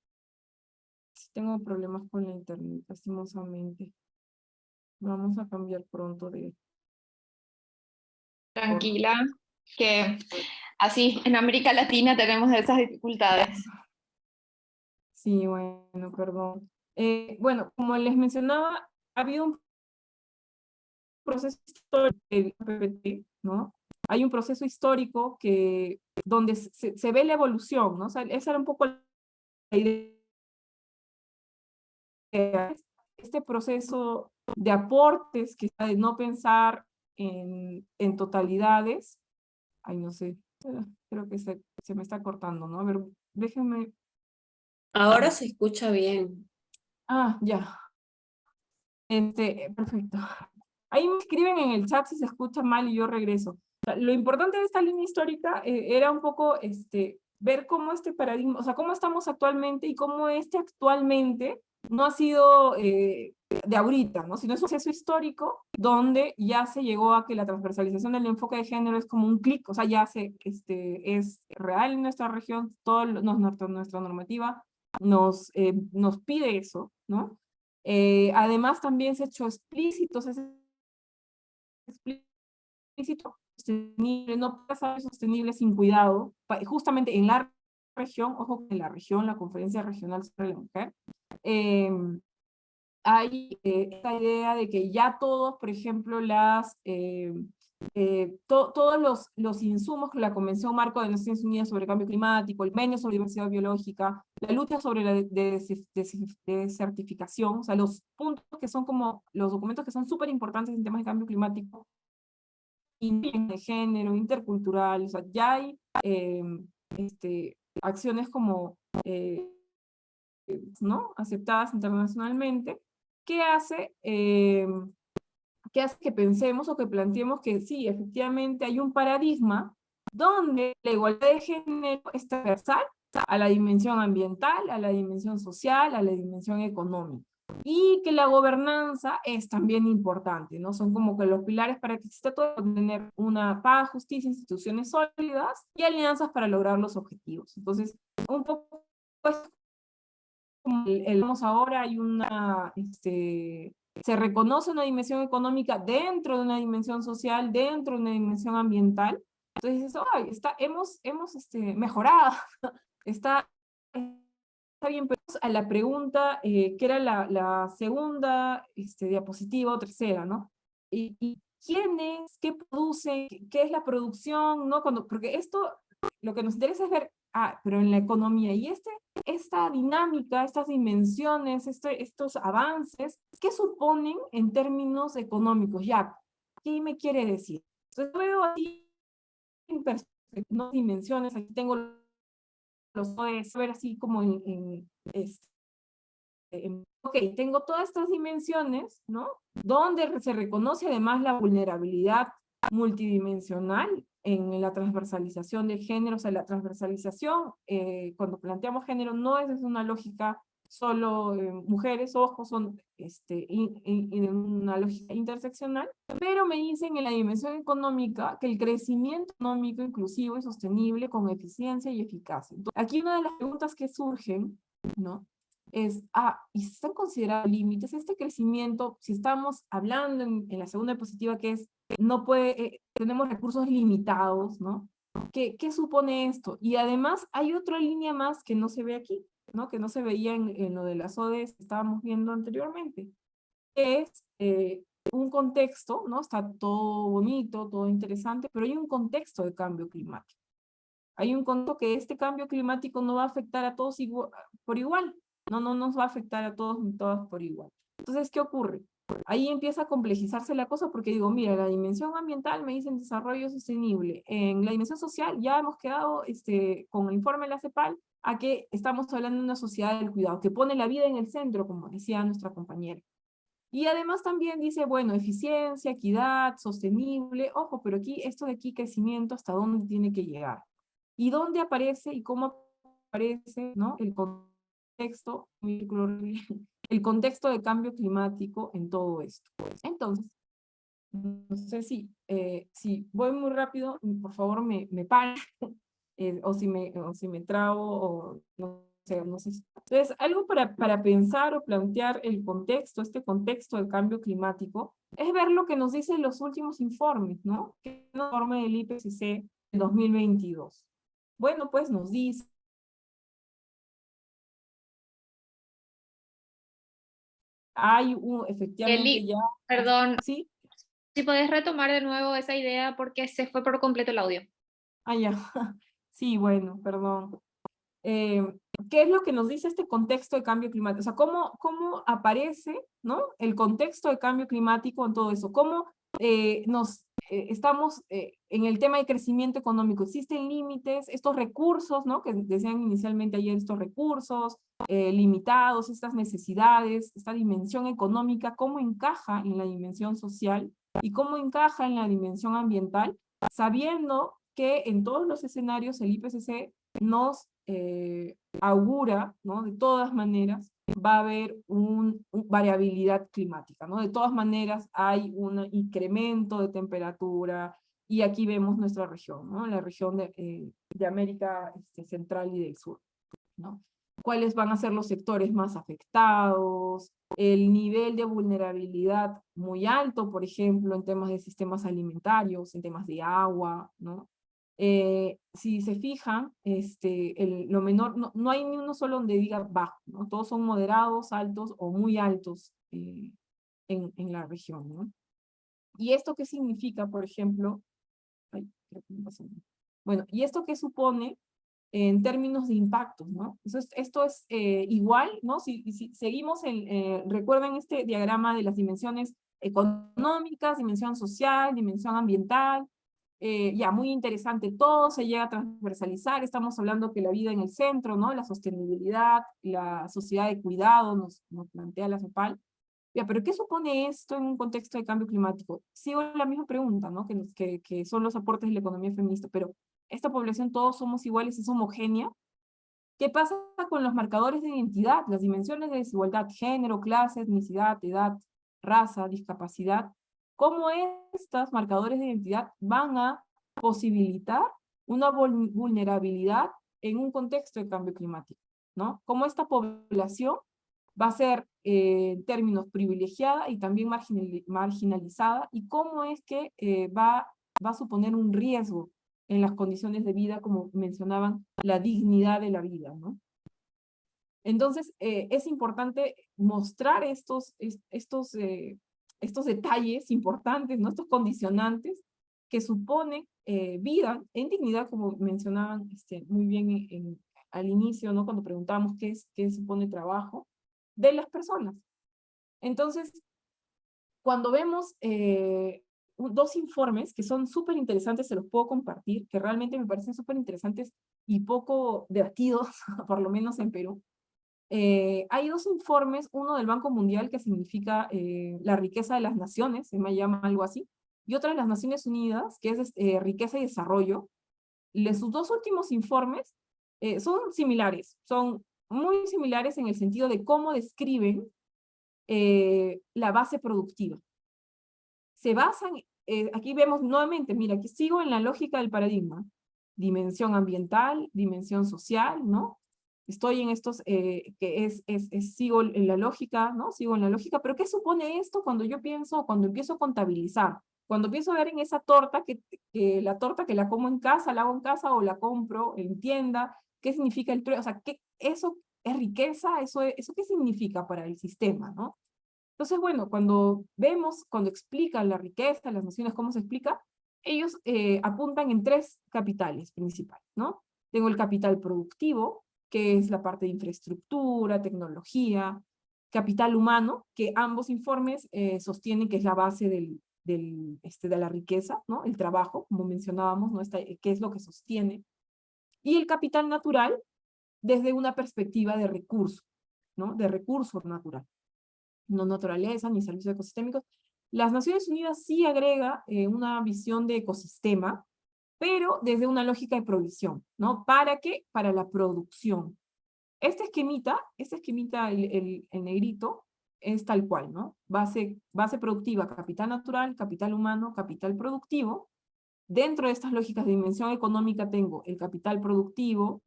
Sí tengo problemas con la internet, lastimosamente. Vamos a cambiar pronto de... Tranquila, que así en América Latina tenemos esas dificultades. Sí, bueno, perdón. Bueno, como les mencionaba, ha habido un proceso histórico del PPT, ¿no? Hay un proceso histórico donde se ve la evolución, ¿no? O sea, esa era un poco la idea. Este proceso de aportes, que de no pensar en totalidades. Ay, no sé, creo que se me está cortando, ¿no? A ver, déjenme... Ahora se escucha bien. Ah, ya. Perfecto. Ahí me escriben en el chat si se escucha mal y yo regreso. O sea, lo importante de esta línea histórica era un poco ver cómo este paradigma, o sea, cómo estamos actualmente y cómo actualmente no ha sido de ahorita, ¿no? Sino es un proceso histórico donde ya se llegó a que la transversalización del enfoque de género es como un clic, o sea, ya es real en nuestra región, nuestra normativa nos pide eso, ¿no? Además, también se ha hecho explícito sostenible, no pasa sostenible sin cuidado, justamente en la región, ojo, en la región, la Conferencia Regional sobre la Mujer, hay esta idea de que ya todos, por ejemplo, todos los insumos que la Convención Marco de Naciones Unidas sobre Cambio Climático, el Convenio sobre Diversidad Biológica, la lucha sobre la desertificación, o sea, los puntos que son como los documentos que son súper importantes en temas de cambio climático, de género, intercultural, o sea, ya hay acciones como, ¿no? Aceptadas internacionalmente, que hace que pensemos o que planteemos que sí, efectivamente hay un paradigma donde la igualdad de género es transversal a la dimensión ambiental, a la dimensión social, a la dimensión económica. Y que la gobernanza es también importante, ¿no? Son como que los pilares para que exista todo, tener una paz, justicia, instituciones sólidas y alianzas para lograr los objetivos. Entonces, un poco como vamos ahora, hay se reconoce una dimensión económica dentro de una dimensión social, dentro de una dimensión ambiental. Entonces dices, ay, hemos mejorado, está bien, pero a la pregunta que era la segunda diapositiva o tercera, ¿no? ¿Y quién es? ¿Qué produce? ¿Qué es la producción? ¿No? Porque esto, lo que nos interesa es ver, pero en la economía, y esta dinámica, estas dimensiones, estos avances, ¿qué suponen en términos económicos? Ya, ¿qué me quiere decir? Entonces veo así, no dimensiones, aquí tengo los puedes ver así como ok, tengo todas estas dimensiones, ¿no? Donde se reconoce además la vulnerabilidad multidimensional en la transversalización del género. O sea, la transversalización, cuando planteamos género, no es una lógica solo mujeres, ojos, son una lógica interseccional, pero me dicen en la dimensión económica que el crecimiento económico inclusivo y sostenible con eficiencia y eficacia. Entonces, aquí una de las preguntas que surgen, ¿no? Es, ¿y se están considerando límites? Este crecimiento, si estamos hablando en la segunda diapositiva, que es, no puede, tenemos recursos limitados, ¿no? ¿Qué supone esto? Y además hay otra línea más que no se ve aquí, ¿no? Que no se veía en lo de las ODS que estábamos viendo anteriormente, que es un contexto, ¿no? Está todo bonito, todo interesante, pero hay un contexto de cambio climático. Hay un contexto que este cambio climático no va a afectar a todos por igual, no nos va a afectar a todos ni todas por igual. Entonces, ¿qué ocurre? Ahí empieza a complejizarse la cosa porque digo, mira, la dimensión ambiental me dicen desarrollo sostenible. En la dimensión social ya hemos quedado con el informe de la CEPAL a que estamos hablando de una sociedad del cuidado, que pone la vida en el centro, como decía nuestra compañera. Y además también dice, bueno, eficiencia, equidad, sostenible, ojo, pero aquí, esto de aquí, crecimiento, ¿hasta dónde tiene que llegar? ¿Y dónde aparece y cómo aparece, ¿no? El contexto de cambio climático en todo esto. Entonces, no sé si voy muy rápido, por favor me paran, o si me trabo, o no sé. Entonces, algo para pensar o plantear el contexto, este contexto del cambio climático, es ver lo que nos dicen los últimos informes, ¿no? Que es el informe del IPCC de 2022. Bueno, pues nos dice hay efectivamente Eli, ya... perdón, ¿Sí? si podés retomar de nuevo esa idea porque se fue por completo el audio. Ya. Sí, bueno, perdón. ¿Qué es lo que nos dice este contexto de cambio climático? O sea, ¿cómo aparece, ¿no? El contexto de cambio climático en todo eso? ¿Cómo estamos en el tema de crecimiento económico? ¿Existen límites? Estos recursos, ¿no? Que decían inicialmente ayer, estos recursos limitados, estas necesidades, esta dimensión económica, ¿cómo encaja en la dimensión social y cómo encaja en la dimensión ambiental? Sabiendo que en todos los escenarios el IPCC nos augura, ¿no? De todas maneras, va a haber una variabilidad climática, ¿no? De todas maneras hay un incremento de temperatura, y aquí vemos nuestra región, ¿no? La región de América Central y del Sur, ¿no? ¿Cuáles van a ser los sectores más afectados? El nivel de vulnerabilidad muy alto, por ejemplo, en temas de sistemas alimentarios, en temas de agua, ¿no? Si se fijan, lo menor, no hay ni uno solo donde diga bajo, ¿no? Todos son moderados, altos o muy altos en la región, ¿no? ¿Y esto qué significa, por ejemplo? Bueno, ¿y esto qué supone en términos de impactos, ¿no? Entonces, esto es igual, ¿no? Si seguimos, recuerden este diagrama de las dimensiones económicas, dimensión social, dimensión ambiental, ya, muy interesante, todo se llega a transversalizar, estamos hablando que la vida en el centro, ¿no? La sostenibilidad, la sociedad de cuidado, nos plantea la CEPAL. Ya, pero ¿qué supone esto en un contexto de cambio climático? Sigo la misma pregunta, ¿no? Que son los aportes de la economía feminista, pero ¿esta población todos somos iguales, es homogénea? ¿Qué pasa con los marcadores de identidad, las dimensiones de desigualdad, género, clase, etnicidad, edad, raza, discapacidad? ¿Cómo estos marcadores de identidad van a posibilitar una vulnerabilidad en un contexto de cambio climático, ¿no? ¿Cómo esta población va a ser en términos privilegiada y también marginalizada? ¿Y cómo es que va a suponer un riesgo en las condiciones de vida, como mencionaban, la dignidad de la vida, ¿no? Entonces, es importante mostrar estos detalles importantes, ¿no? Estos condicionantes que suponen vida en dignidad, como mencionaban muy bien al inicio, ¿no? Cuando preguntábamos qué supone trabajo de las personas. Entonces, cuando vemos dos informes que son súper interesantes, se los puedo compartir, que realmente me parecen súper interesantes y poco debatidos, por lo menos en Perú. Hay dos informes, uno del Banco Mundial, que significa la riqueza de las naciones, se me llama algo así, y otra de las Naciones Unidas, que es Riqueza y Desarrollo. Sus dos últimos informes son similares, son muy similares en el sentido de cómo describen la base productiva. Se basan, aquí vemos nuevamente, mira, aquí sigo en la lógica del paradigma, dimensión ambiental, dimensión social, ¿no? Estoy en estos, sigo en la lógica, ¿no? Sigo en la lógica, pero ¿qué supone esto cuando yo pienso, cuando empiezo a contabilizar? Cuando empiezo a ver en esa torta, que la torta que la como en casa, la hago en casa o la compro en tienda, ¿qué significa el trueque? O sea, ¿eso es riqueza? ¿Eso qué significa para el sistema, no? Entonces, bueno, cuando explican la riqueza, las naciones, cómo se explica, ellos apuntan en 3 capitales principales, ¿no? Tengo el capital productivo, que es la parte de infraestructura, tecnología, capital humano, que ambos informes sostienen que es la base de la riqueza, ¿no? El trabajo, como mencionábamos, ¿no? ¿Qué es lo que sostiene? Y el capital natural, desde una perspectiva de recurso, ¿no? De recurso natural. No naturaleza ni servicios ecosistémicos. Las Naciones Unidas sí agrega una visión de ecosistema, pero desde una lógica de provisión, ¿no? ¿Para qué? Para la producción. Este esquemita, el negrito, es tal cual, ¿no? Base productiva, capital natural, capital humano, capital productivo. Dentro de estas lógicas de dimensión económica tengo el capital productivo.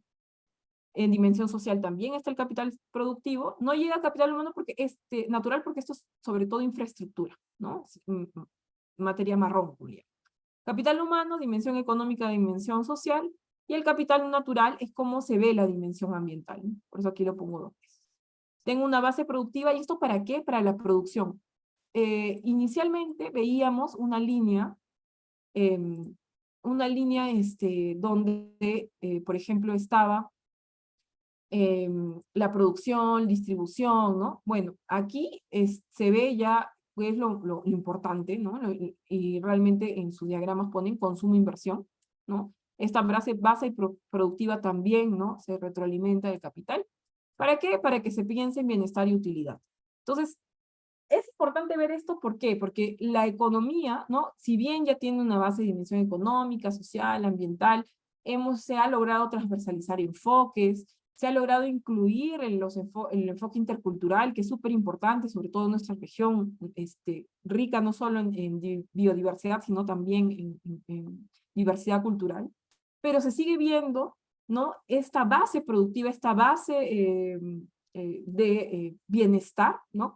En dimensión social también está el capital productivo. No llega al capital humano porque natural, porque esto es sobre todo infraestructura, ¿no? Materia marrón, Julia. Capital humano, dimensión económica, dimensión social, y el capital natural es cómo se ve la dimensión ambiental, ¿no? Por eso aquí lo pongo 2 veces. Tengo una base productiva, ¿y esto para qué? Para la producción. Inicialmente veíamos una línea donde, por ejemplo, estaba la producción, distribución, ¿no? Bueno, aquí se ve ya qué es lo importante, ¿no? Y realmente en sus diagramas ponen consumo-inversión, ¿no? Esta base productiva también, ¿no? Se retroalimenta del capital. ¿Para qué? Para que se piense en bienestar y utilidad. Entonces, es importante ver esto, ¿por qué? Porque la economía, ¿no? Si bien ya tiene una base de dimensión económica, social, ambiental, se ha logrado transversalizar enfoques, se ha logrado incluir el enfoque intercultural, que es súper importante, sobre todo en nuestra región, rica no solo en biodiversidad, sino también en diversidad cultural, pero se sigue viendo, ¿no? Esta base productiva, esta base de bienestar, ¿no?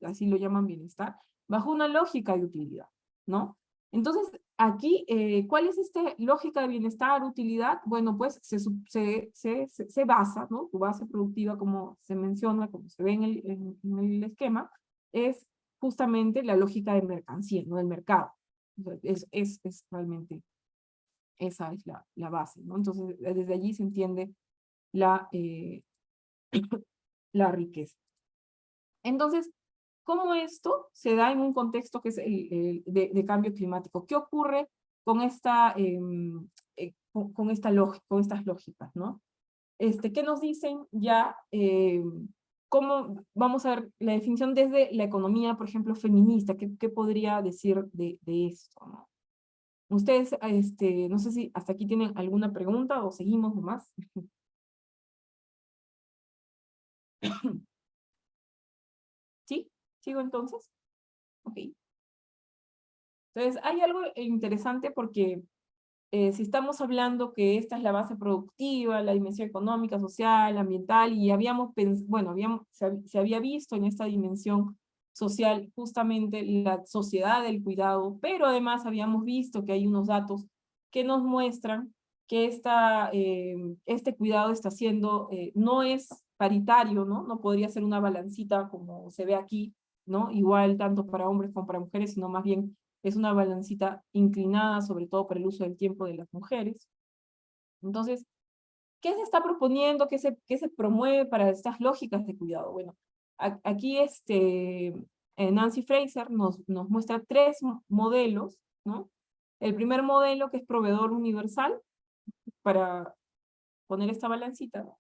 Así lo llaman bienestar, bajo una lógica de utilidad, ¿no? Entonces, aquí, ¿cuál es esta lógica de bienestar, utilidad? Bueno, pues se basa, ¿no? Tu base productiva, como se menciona, como se ve en el esquema, es justamente la lógica de mercancía, ¿no? Del mercado. Es realmente, esa es la base, ¿no? Entonces, desde allí se entiende la riqueza. Entonces, ¿cómo esto se da en un contexto que es de cambio climático? ¿Qué ocurre con estas lógicas, ¿no? ¿Qué nos dicen ya? ¿Cómo vamos a ver la definición desde la economía, por ejemplo, feminista? ¿Qué podría decir de esto, ¿no? Ustedes, no sé si hasta aquí tienen alguna pregunta o seguimos nomás. ¿Sí? ¿Sigo entonces? Ok. Entonces, hay algo interesante porque si estamos hablando que esta es la base productiva, la dimensión económica, social, ambiental, y se había visto en esta dimensión social justamente la sociedad del cuidado, pero además habíamos visto que hay unos datos que nos muestran que este cuidado está siendo, no es paritario, ¿no? No podría ser una balancita como se ve aquí, ¿no? Igual tanto para hombres como para mujeres, sino más bien es una balancita inclinada, sobre todo para el uso del tiempo de las mujeres. Entonces, ¿qué se está proponiendo? ¿Qué se promueve para estas lógicas de cuidado? Bueno, aquí Nancy Fraser nos muestra 3 modelos, ¿no? El primer modelo, que es proveedor universal, para poner esta balancita, ¿no?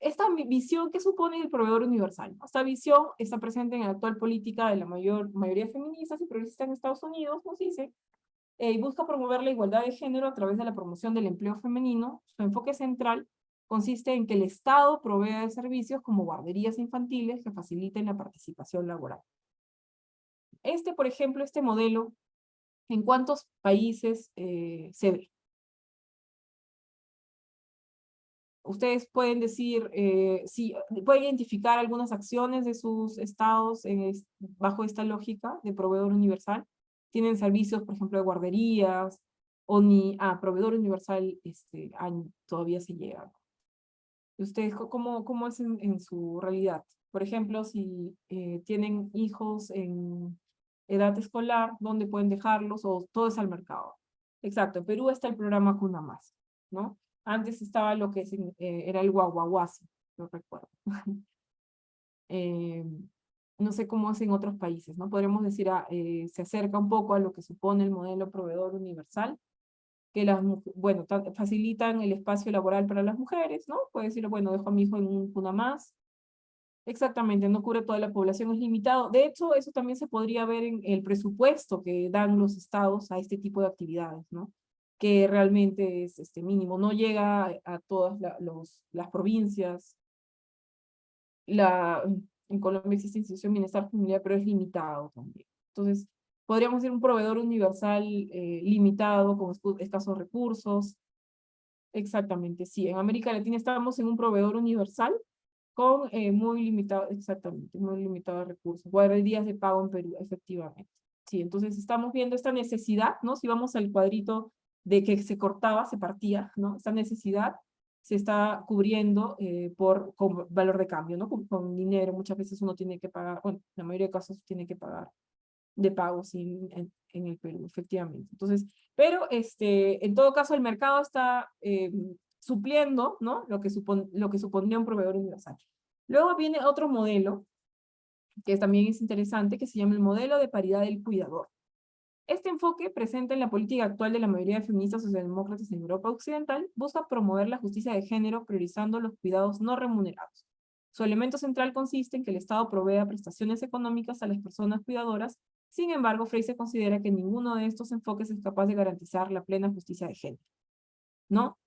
esta visión que supone el proveedor universal. Esta visión está presente en la actual política de la mayoría feministas y progresistas en Estados Unidos, nos dice, y busca promover la igualdad de género a través de la promoción del empleo femenino. Su enfoque central consiste en que el Estado provea de servicios como guarderías infantiles que faciliten la participación laboral. Por ejemplo, este modelo, ¿en cuántos países se ve? Ustedes pueden decir, si pueden identificar algunas acciones de sus estados bajo esta lógica de proveedor universal. Tienen servicios, por ejemplo, de guarderías, o ni a proveedor universal todavía se llega. ¿Ustedes cómo es en su realidad? Por ejemplo, si tienen hijos en edad escolar, ¿dónde pueden dejarlos? O todo es al mercado. Exacto, en Perú está el programa Cuna Más, ¿no? Antes estaba lo que era el guaguaguasi, no recuerdo. No sé cómo es en otros países, ¿no? Podríamos decir, se acerca un poco a lo que supone el modelo proveedor universal, que facilitan el espacio laboral para las mujeres, ¿no? Puede decir, bueno, dejo a mi hijo en un Cuna Más. Exactamente, no cubre toda la población, es limitado. De hecho, eso también se podría ver en el presupuesto que dan los estados a este tipo de actividades, ¿no? Que realmente es mínimo, no llega a todas las provincias. En Colombia existe institución de bienestar familiar, pero es limitado también. Entonces, podríamos ser un proveedor universal limitado, con escasos recursos. Exactamente, sí. En América Latina estamos en un proveedor universal con muy limitado, exactamente, muy limitados recursos. Guarderías de pago en Perú, efectivamente. Sí, entonces estamos viendo esta necesidad, ¿no? Si vamos al cuadrito de que se cortaba, se partía, ¿no? Esta necesidad se está cubriendo con valor de cambio, ¿no? Con dinero, muchas veces uno tiene que pagar, bueno, en la mayoría de casos tiene que pagar de pagos en el Perú, efectivamente. Entonces, pero en todo caso el mercado está supliendo, ¿no? Lo que supondría un proveedor universal. Luego viene otro modelo, que también es interesante, que se llama el modelo de paridad del cuidador. Este enfoque, presente en la política actual de la mayoría de feministas socialdemócratas en Europa Occidental, busca promover la justicia de género priorizando los cuidados no remunerados. Su elemento central consiste en que el Estado provea prestaciones económicas a las personas cuidadoras. Sin embargo, Fraser considera que ninguno de estos enfoques es capaz de garantizar la plena justicia de género, ¿no?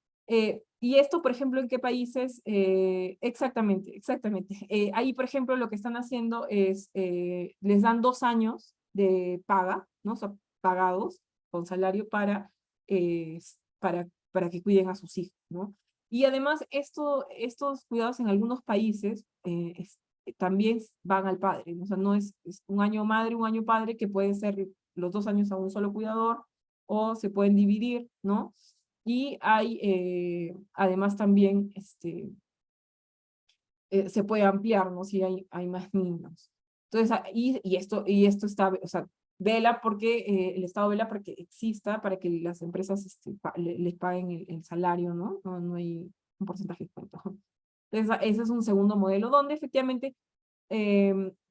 Y esto, por ejemplo, ¿en qué países? Exactamente. Ahí, por ejemplo, lo que están haciendo es, les dan 2 años de paga, ¿no? O sea, pagados con salario para que cuiden a sus hijos, ¿no? Y además, estos cuidados en algunos países también van al padre, ¿no? O sea, no es un año madre, un año padre, que puede ser los 2 años a un solo cuidador, o se pueden dividir, ¿no? Y hay, además también, se puede ampliar, ¿no? Si hay más niños. Entonces, y esto está, o sea, vela porque, el Estado vela porque exista, para que las empresas les paguen el salario, ¿no? No hay un porcentaje de cuento. Entonces, ese es un segundo modelo, donde efectivamente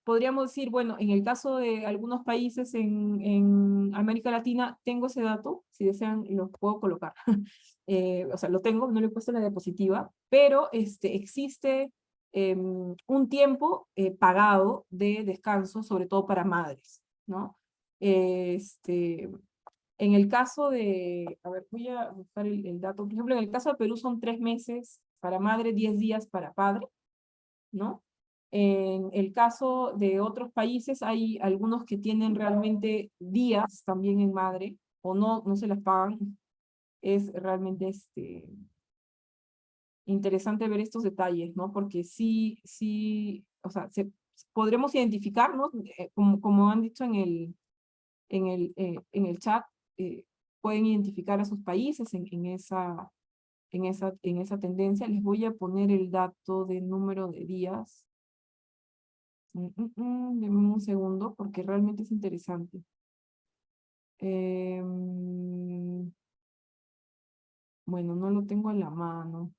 podríamos decir, bueno, en el caso de algunos países en América Latina, tengo ese dato, si desean lo puedo colocar. O sea, lo tengo, no lo he puesto en la diapositiva, pero existe un tiempo pagado de descanso, sobre todo para madres, ¿no? En el caso de, a ver, voy a buscar el dato, por ejemplo, en el caso de Perú son 3 meses para madre, 10 días para padre, ¿no? En el caso de otros países hay algunos que tienen realmente días también en madre, o no se las pagan. Es realmente interesante ver estos detalles, ¿no? Porque sí, o sea, podremos identificar, ¿no? Como han dicho en el chat, pueden identificar a sus países en esa tendencia. Les voy a poner el dato de número de días. Denme un segundo, porque realmente es interesante. Bueno, no lo tengo en la mano.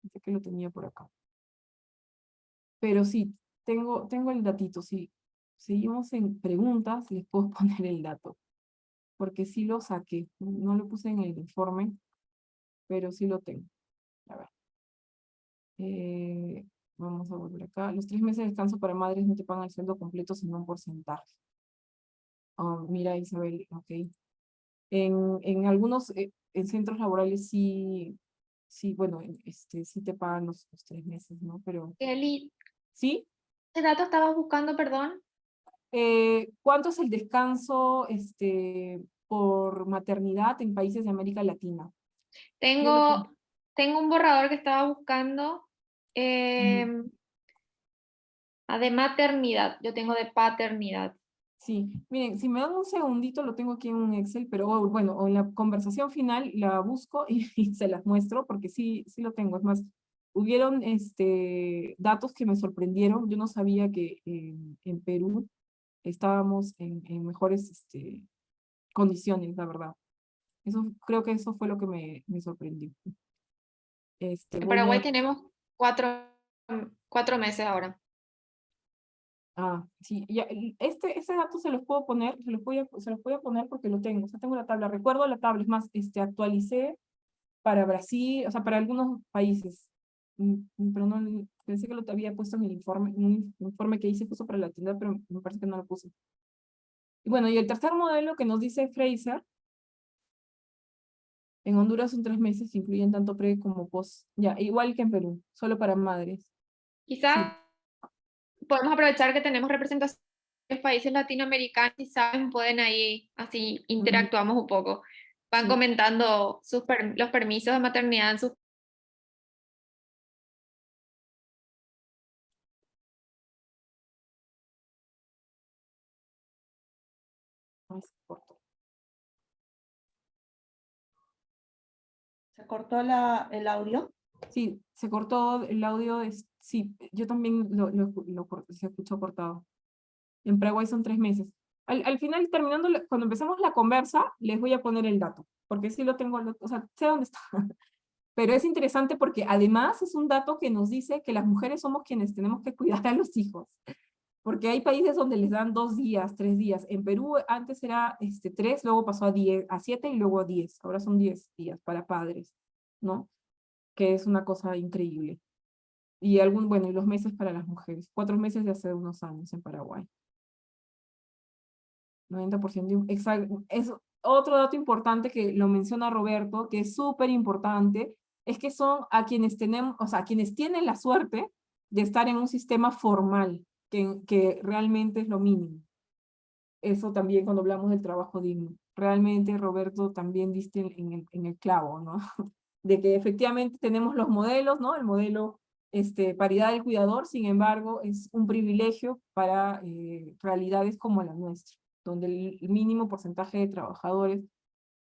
Pensé que lo tenía por acá. Pero sí, tengo el datito. Si seguimos en preguntas, les puedo poner el dato. Porque sí lo saqué. No lo puse en el informe, pero sí lo tengo. A ver. Vamos a volver acá. Los 3 meses de descanso para madres no te pagan el sueldo completo, sino un porcentaje. Mira, Isabel, ok. En algunos en centros laborales sí, sí, bueno, sí te pagan los 3 meses, ¿no? Pero, Kelly, ¿sí? ¿qué dato estabas buscando, perdón? ¿Cuánto es el descanso por maternidad en países de América Latina? Yo lo tengo. Tengo un borrador que estaba buscando. Ujú. De maternidad, yo tengo de paternidad. Sí, miren, si me dan un segundito, lo tengo aquí en un Excel, pero bueno, o en la conversación final la busco y se las muestro, porque sí, sí lo tengo. Es más, hubieron datos que me sorprendieron. Yo no sabía que en Perú estábamos en mejores condiciones, la verdad. Creo que eso fue lo que me sorprendió. En Voy Paraguay a... tenemos 4 meses ahora. Sí, ya, ese dato se los puedo poner, se los voy a poner porque lo tengo, o sea, tengo la tabla, recuerdo la tabla, es más, actualicé para Brasil, o sea, para algunos países, pero no, pensé que lo había puesto en el informe, en un informe que hice justo para la tienda, pero me parece que no lo puse. Y bueno, y el tercer modelo que nos dice Fraser, en Honduras son 3 meses, incluyen tanto pre como post, ya, igual que en Perú, solo para madres. Quizás Sí. podemos aprovechar que tenemos representación en países latinoamericanos y saben, pueden ahí, así interactuamos un poco. Van Sí. comentando los permisos de maternidad en sus... Ay, se cortó. ¿Se cortó el audio? Sí, se cortó el audio, sí, yo también se escuchó cortado. En Paraguay son 3 meses. Al final, terminando, cuando empecemos la conversa, les voy a poner el dato, porque sí lo tengo, o sea, sé dónde está. Pero es interesante porque además es un dato que nos dice que las mujeres somos quienes tenemos que cuidar a los hijos. Porque hay países donde les dan 2 días, 3 días. En Perú antes era 3, luego pasó a 10, a 7 y luego a 10. Ahora son 10 días para padres, ¿no? Que es una cosa increíble. Y bueno, y los meses para las mujeres. 4 meses de hace unos años en Paraguay. 90%. Exacto. Es otro dato importante que lo menciona Roberto, que es súper importante, es que son a quienes tenemos, o sea, a quienes tienen la suerte de estar en un sistema formal, que realmente es lo mínimo. Eso también cuando hablamos del trabajo digno. Realmente, Roberto, también diste en el clavo, ¿no? De que efectivamente tenemos los modelos, ¿no? El modelo paridad del cuidador, sin embargo, es un privilegio para realidades como la nuestra, donde el mínimo porcentaje de trabajadores,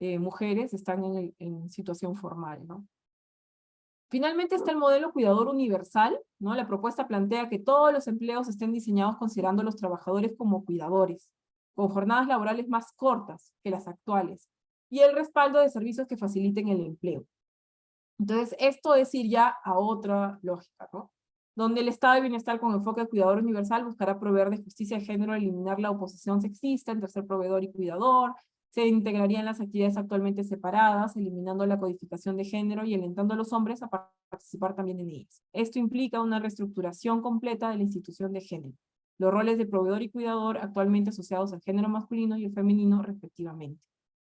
mujeres, están en situación formal, ¿no? Finalmente está el modelo cuidador universal, ¿no? La propuesta plantea que todos los empleos estén diseñados considerando a los trabajadores como cuidadores, con jornadas laborales más cortas que las actuales, y el respaldo de servicios que faciliten el empleo. Entonces, esto es ir ya a otra lógica, ¿no? Donde el estado de bienestar con enfoque de cuidador universal buscará proveer de justicia de género, eliminar la oposición sexista entre ser proveedor y cuidador, se integrarían las actividades actualmente separadas, eliminando la codificación de género y alentando a los hombres a participar también en ellas. Esto implica una reestructuración completa de la institución de género. Los roles de proveedor y cuidador actualmente asociados al género masculino y el femenino respectivamente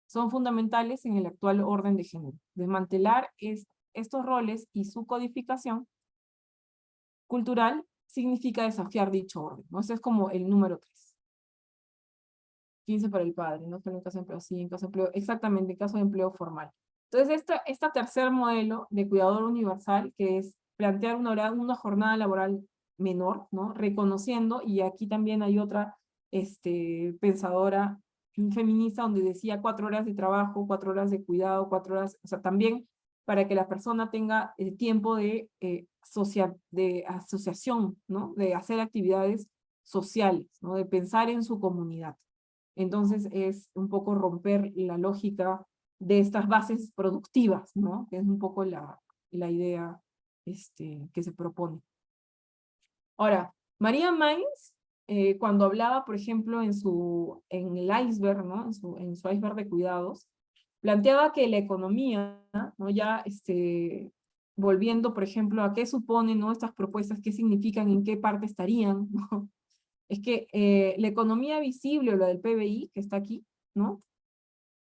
son fundamentales en el actual orden de género. Desmantelar estos roles y su codificación cultural significa desafiar dicho orden, ¿no? Ese es como el número 3. 15 para el padre, no solo en caso de empleo, sí, en caso de empleo, exactamente, en caso de empleo formal. Entonces, esta tercer modelo de cuidador universal, que es plantear una jornada laboral menor, ¿no? Reconociendo, y aquí también hay otra pensadora feminista donde decía 4 horas de trabajo, 4 horas de cuidado, 4 horas, o sea, también para que la persona tenga el tiempo de asociación, ¿no? De hacer actividades sociales, ¿no? De pensar en su comunidad. Entonces es un poco romper la lógica de estas bases productivas, ¿no? Que es un poco la idea que se propone. Ahora, María Mainz, cuando hablaba, por ejemplo, en el iceberg, ¿no? En su iceberg de cuidados, planteaba que la economía, ¿no? Ya volviendo, por ejemplo, a qué suponen, ¿no?, estas propuestas, qué significan, en qué parte estarían, ¿no? Es que la economía visible, o la del PBI, que está aquí, ¿no?,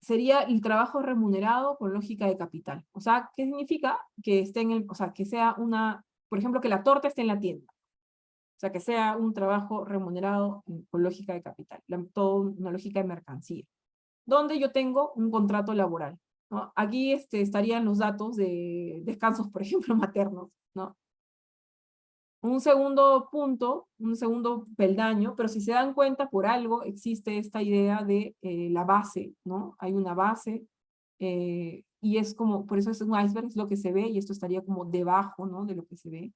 sería el trabajo remunerado con lógica de capital. O sea, ¿qué significa? Que esté en o sea, que sea por ejemplo, que la torta esté en la tienda. O sea, que sea un trabajo remunerado con lógica de capital, toda una lógica de mercancía, donde yo tengo un contrato laboral, ¿no? Aquí estarían los datos de descansos, por ejemplo, maternos, ¿no? Un segundo punto, un segundo peldaño, pero si se dan cuenta, por algo existe esta idea de la base, ¿no? Hay una base, y es como, por eso es un iceberg, es lo que se ve, y esto estaría como debajo, ¿no?, de lo que se ve,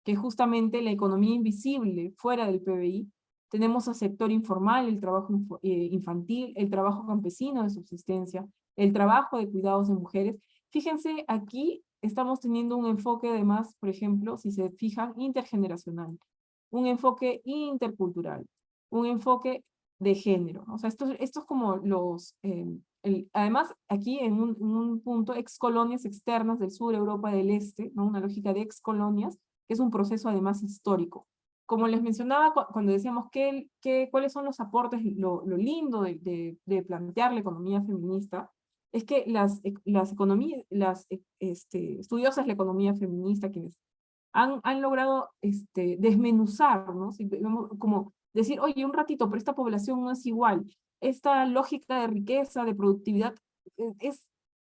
que justamente la economía invisible, fuera del PBI, tenemos al sector informal, el trabajo infantil, el trabajo campesino de subsistencia, el trabajo de cuidados de mujeres. Fíjense, aquí estamos teniendo un enfoque además, por ejemplo, si se fijan, intergeneracional, un enfoque intercultural, un enfoque de género. O sea, esto es como además, aquí en un punto, excolonias externas del sur, Europa del Este, ¿no?, una lógica de excolonias, que es un proceso además histórico. Como les mencionaba cuando decíamos cuáles son los aportes, lo lindo de plantear la economía feminista, es que las estudiosas de la economía feminista, quienes han logrado desmenuzar, ¿no? Como decir, oye, un ratito, pero esta población no es igual. Esta lógica de riqueza, de productividad,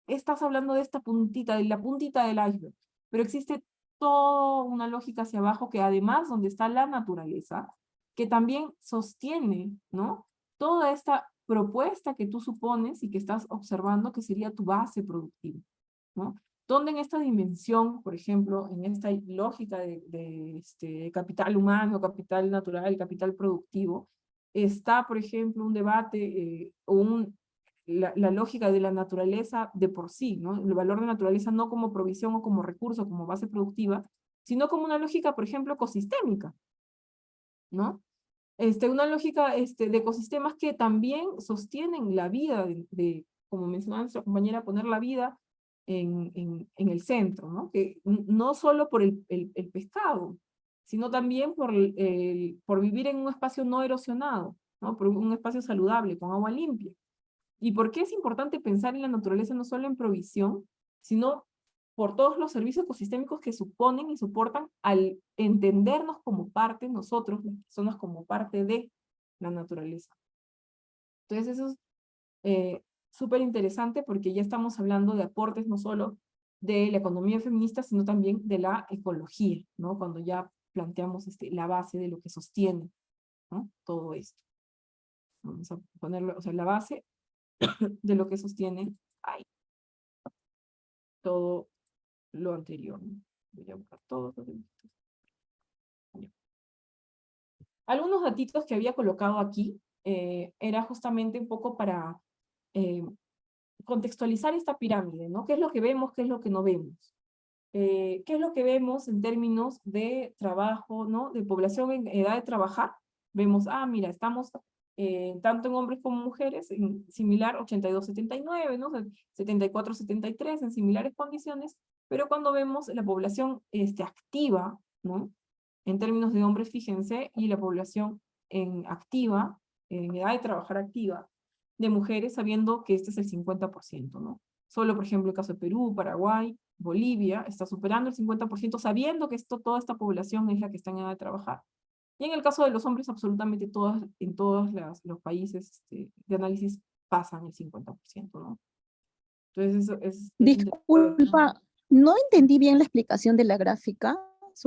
estás hablando de esta puntita, de la puntita del iceberg, pero existe toda una lógica hacia abajo que además donde está la naturaleza, que también sostiene, ¿no?, toda esta propuesta que tú supones y que estás observando que sería tu base productiva, ¿no? Donde en esta dimensión, por ejemplo, en esta lógica de capital humano, capital natural, capital productivo, está, por ejemplo, un debate la lógica de la naturaleza de por sí, ¿no? El valor de naturaleza no como provisión o como recurso, como base productiva, sino como una lógica, por ejemplo, ecosistémica, ¿no? Una lógica de ecosistemas que también sostienen la vida, como mencionaba nuestra compañera, poner la vida en el centro, ¿no? Que no solo por el pescado, sino también por vivir en un espacio no erosionado, ¿no?, por un espacio saludable, con agua limpia. ¿Y por qué es importante pensar en la naturaleza no solo en provisión, sino por todos los servicios ecosistémicos que suponen y soportan al entendernos como parte, nosotros, las personas, como parte de la naturaleza? Entonces eso es súper interesante porque ya estamos hablando de aportes no solo de la economía feminista, sino también de la ecología, ¿no? Cuando ya planteamos la base de lo que sostiene, ¿no?, todo esto. Vamos a ponerlo, o sea, la base de lo que sostiene todo lo anterior, ¿no? Voy a buscar todos los delitos. Algunos datitos que había colocado aquí era justamente un poco para contextualizar esta pirámide, ¿no? ¿Qué es lo que vemos, qué es lo que no vemos? ¿Qué es lo que vemos en términos de trabajo, ¿no?, de población en edad de trabajar? Vemos, mira, estamos tanto en hombres como mujeres, en similar 82-79, ¿no?, 74-73, en similares condiciones, pero cuando vemos la población activa, ¿no?, en términos de hombres, fíjense, y la población activa, en edad de trabajar activa, de mujeres, sabiendo que este es el 50%, ¿no? Solo, por ejemplo, el caso de Perú, Paraguay, Bolivia, está superando el 50%, sabiendo que toda esta población es la que está en edad de trabajar. Y en el caso de los hombres, absolutamente en todos los países de análisis pasan el 50%, ¿no? Entonces, eso es Disculpa, no entendí bien la explicación de la gráfica.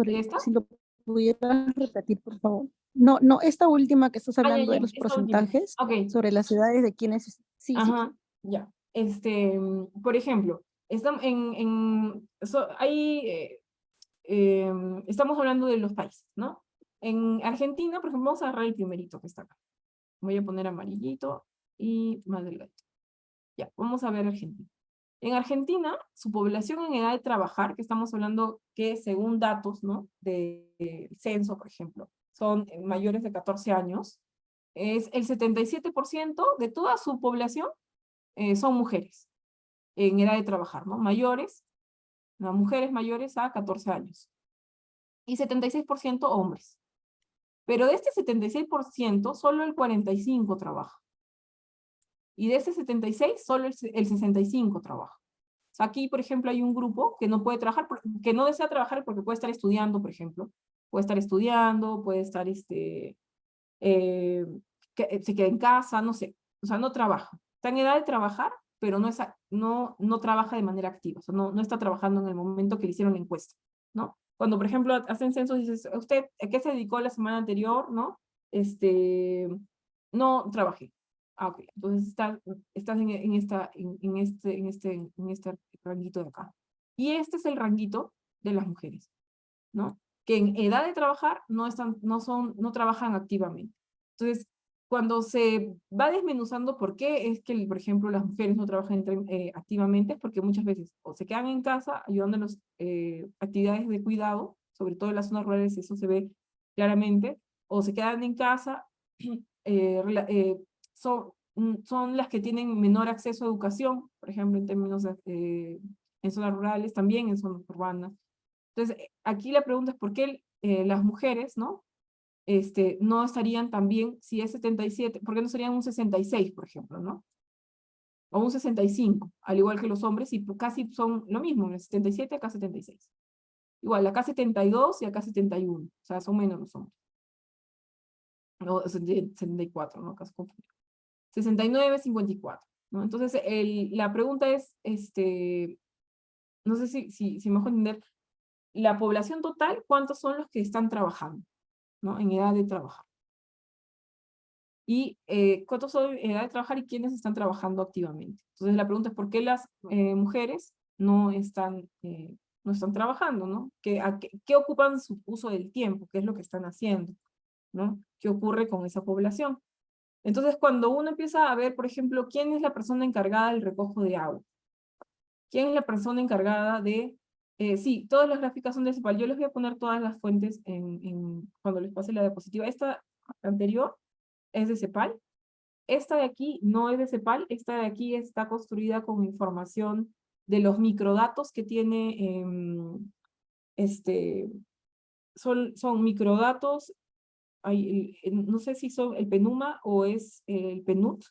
¿Esta? Si lo pudieras repetir, por favor. No, esta última que estás hablando de los porcentajes sobre las edades de quienes... Sí, ajá, sí. Ya. Por ejemplo, estamos hablando de los países, ¿no? En Argentina, por ejemplo, vamos a agarrar el primerito que está acá. Voy a poner amarillito y más delgadito. Ya, vamos a ver Argentina. En Argentina, su población en edad de trabajar, que estamos hablando que según datos, ¿no?, del censo, por ejemplo, son mayores de 14 años, es el 77% de toda su población son mujeres en edad de trabajar, ¿no?, mayores las mujeres mayores a 14 años. Y 76% hombres. Pero de este 76%, solo el 45% trabaja. Y de ese 76%, solo el 65% trabaja. O sea, aquí, por ejemplo, hay un grupo que no puede trabajar, que no desea trabajar porque puede estar estudiando, por ejemplo. Puede estar estudiando, puede estar, se queda en casa, no sé. O sea, no trabaja. Está en edad de trabajar, pero no trabaja de manera activa. O sea, no está trabajando en el momento que le hicieron la encuesta, ¿no? Cuando, por ejemplo, hacen censos, dices, ¿usted a qué se dedicó la semana anterior, no? No trabajé. Ah, ok. Entonces estás en este ranguito de acá. Y este es el ranguito de las mujeres, ¿no? Que en edad de trabajar no trabajan activamente. Entonces, cuando se va desmenuzando por qué es que, por ejemplo, las mujeres no trabajan activamente, es porque muchas veces o se quedan en casa ayudando en las actividades de cuidado, sobre todo en las zonas rurales eso se ve claramente, o se quedan en casa, son las que tienen menor acceso a educación, por ejemplo, en términos en zonas rurales, también en zonas urbanas. Entonces, aquí la pregunta es por qué las mujeres, ¿no? No estarían también, si es 77, ¿por qué no serían un 66, por ejemplo, ¿no? O un 65, al igual que los hombres, y casi son lo mismo, el 77 acá 76. Igual, acá 72 y acá 71, o sea, son menos los hombres. No, 74, ¿no? Acá se confunde. 69, 54, ¿no? Entonces, la pregunta es, no sé si me dejo entender, la población total, ¿cuántos son los que están trabajando, ¿no? En edad de trabajar. Y cuántos son en edad de trabajar y quiénes están trabajando activamente. Entonces la pregunta es por qué las mujeres no están trabajando, ¿no? ¿Qué ocupan su uso del tiempo? ¿Qué es lo que están haciendo? ¿No? ¿Qué ocurre con esa población? Entonces cuando uno empieza a ver, por ejemplo, quién es la persona encargada del recojo de agua, quién es la persona encargada de... sí, todas las gráficas son de CEPAL. Yo les voy a poner todas las fuentes cuando les pase la diapositiva. Esta anterior es de CEPAL. Esta de aquí no es de CEPAL. Esta de aquí está construida con información de los microdatos que tiene, son microdatos, no sé si son el PENUMA o es el PNUD,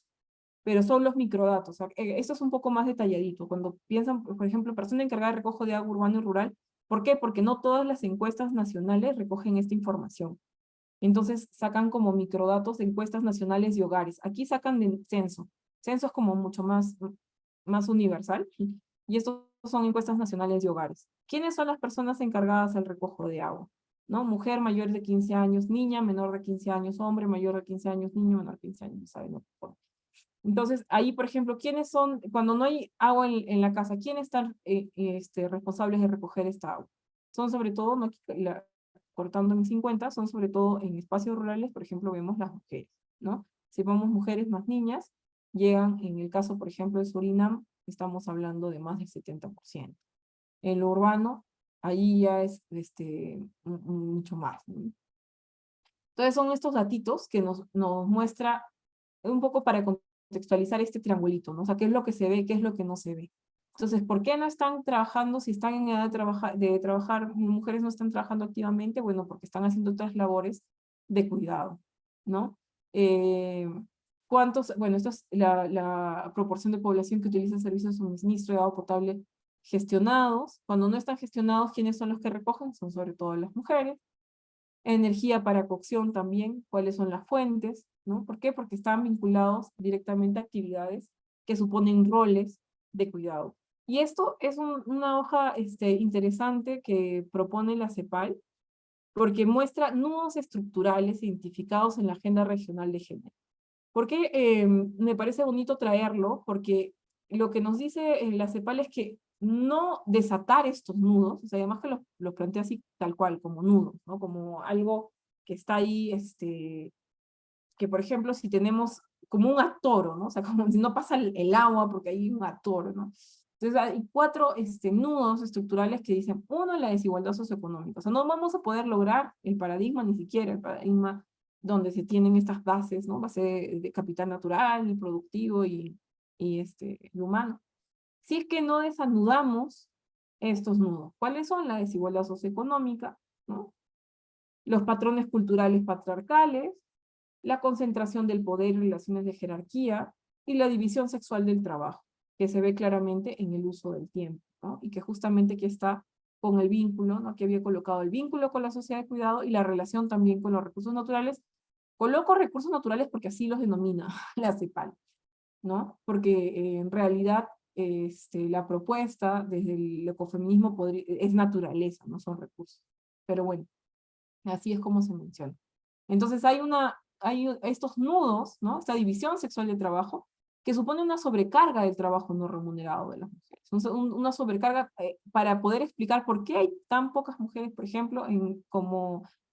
pero son los microdatos. Esto es un poco más detalladito. Cuando piensan, por ejemplo, persona encargada de recojo de agua urbano y rural, ¿por qué? Porque no todas las encuestas nacionales recogen esta información. Entonces sacan como microdatos de encuestas nacionales y hogares. Aquí sacan de censo. Censo es como mucho más universal. Y estos son encuestas nacionales de hogares. ¿Quiénes son las personas encargadas del recojo de agua? ¿No? Mujer mayor de 15 años, niña menor de 15 años, hombre mayor de 15 años, niño menor de 15 años, ¿saben? ¿No? Entonces, ahí, por ejemplo, ¿quiénes son, cuando no hay agua en la casa, quiénes están responsables de recoger esta agua? Son sobre todo, no, cortando en 50, son sobre todo en espacios rurales, por ejemplo, vemos las mujeres, ¿no? Si vemos mujeres más niñas, llegan, en el caso, por ejemplo, de Surinam, estamos hablando de más del 70%. En lo urbano, ahí ya es mucho más, ¿no? Entonces son estos datitos que nos muestra un poco para contextualizar este triangulito, ¿no? O sea, qué es lo que se ve, qué es lo que no se ve. Entonces, ¿por qué no están trabajando? Si están en edad de trabajar, mujeres no están trabajando activamente, bueno, porque están haciendo otras labores de cuidado, ¿no? Bueno, esto es la proporción de población que utiliza servicios de suministro de agua potable gestionados. Cuando no están gestionados, ¿quiénes son los que recogen? Son sobre todo las mujeres. Energía para cocción también, cuáles son las fuentes, ¿no? ¿Por qué? Porque están vinculados directamente a actividades que suponen roles de cuidado. Y esto es una hoja interesante que propone la CEPAL, porque muestra nudos estructurales identificados en la Agenda Regional de Género. ¿Por qué me parece bonito traerlo? Porque lo que nos dice la CEPAL es que no desatar estos nudos, o sea, además que los plantea así tal cual, como nudos, ¿no? Como algo que está ahí, que por ejemplo, si tenemos como un atoro, ¿no? O sea, como si no pasa el agua porque hay un atoro, ¿no? Entonces hay 4 nudos estructurales que dicen, uno, la desigualdad socioeconómica. O sea, no vamos a poder lograr el paradigma, ni siquiera el paradigma donde se tienen estas bases, ¿no? Base de capital natural, y productivo y humano. Si es que no desanudamos estos nudos. ¿Cuáles son? La desigualdad socioeconómica, ¿no? Los patrones culturales patriarcales, la concentración del poder y relaciones de jerarquía, y la división sexual del trabajo, que se ve claramente en el uso del tiempo, ¿no? Y que justamente aquí está con el vínculo, ¿no? Que había colocado el vínculo con la sociedad de cuidado y la relación también con los recursos naturales. Coloco recursos naturales porque así los denomina la CEPAL, ¿no? Porque en realidad la propuesta desde el ecofeminismo es naturaleza, no son recursos. Pero bueno, así es como se menciona. Entonces hay estos nudos, ¿no? Esta división sexual del trabajo, que supone una sobrecarga del trabajo no remunerado de las mujeres. Una sobrecarga para poder explicar por qué hay tan pocas mujeres, por ejemplo,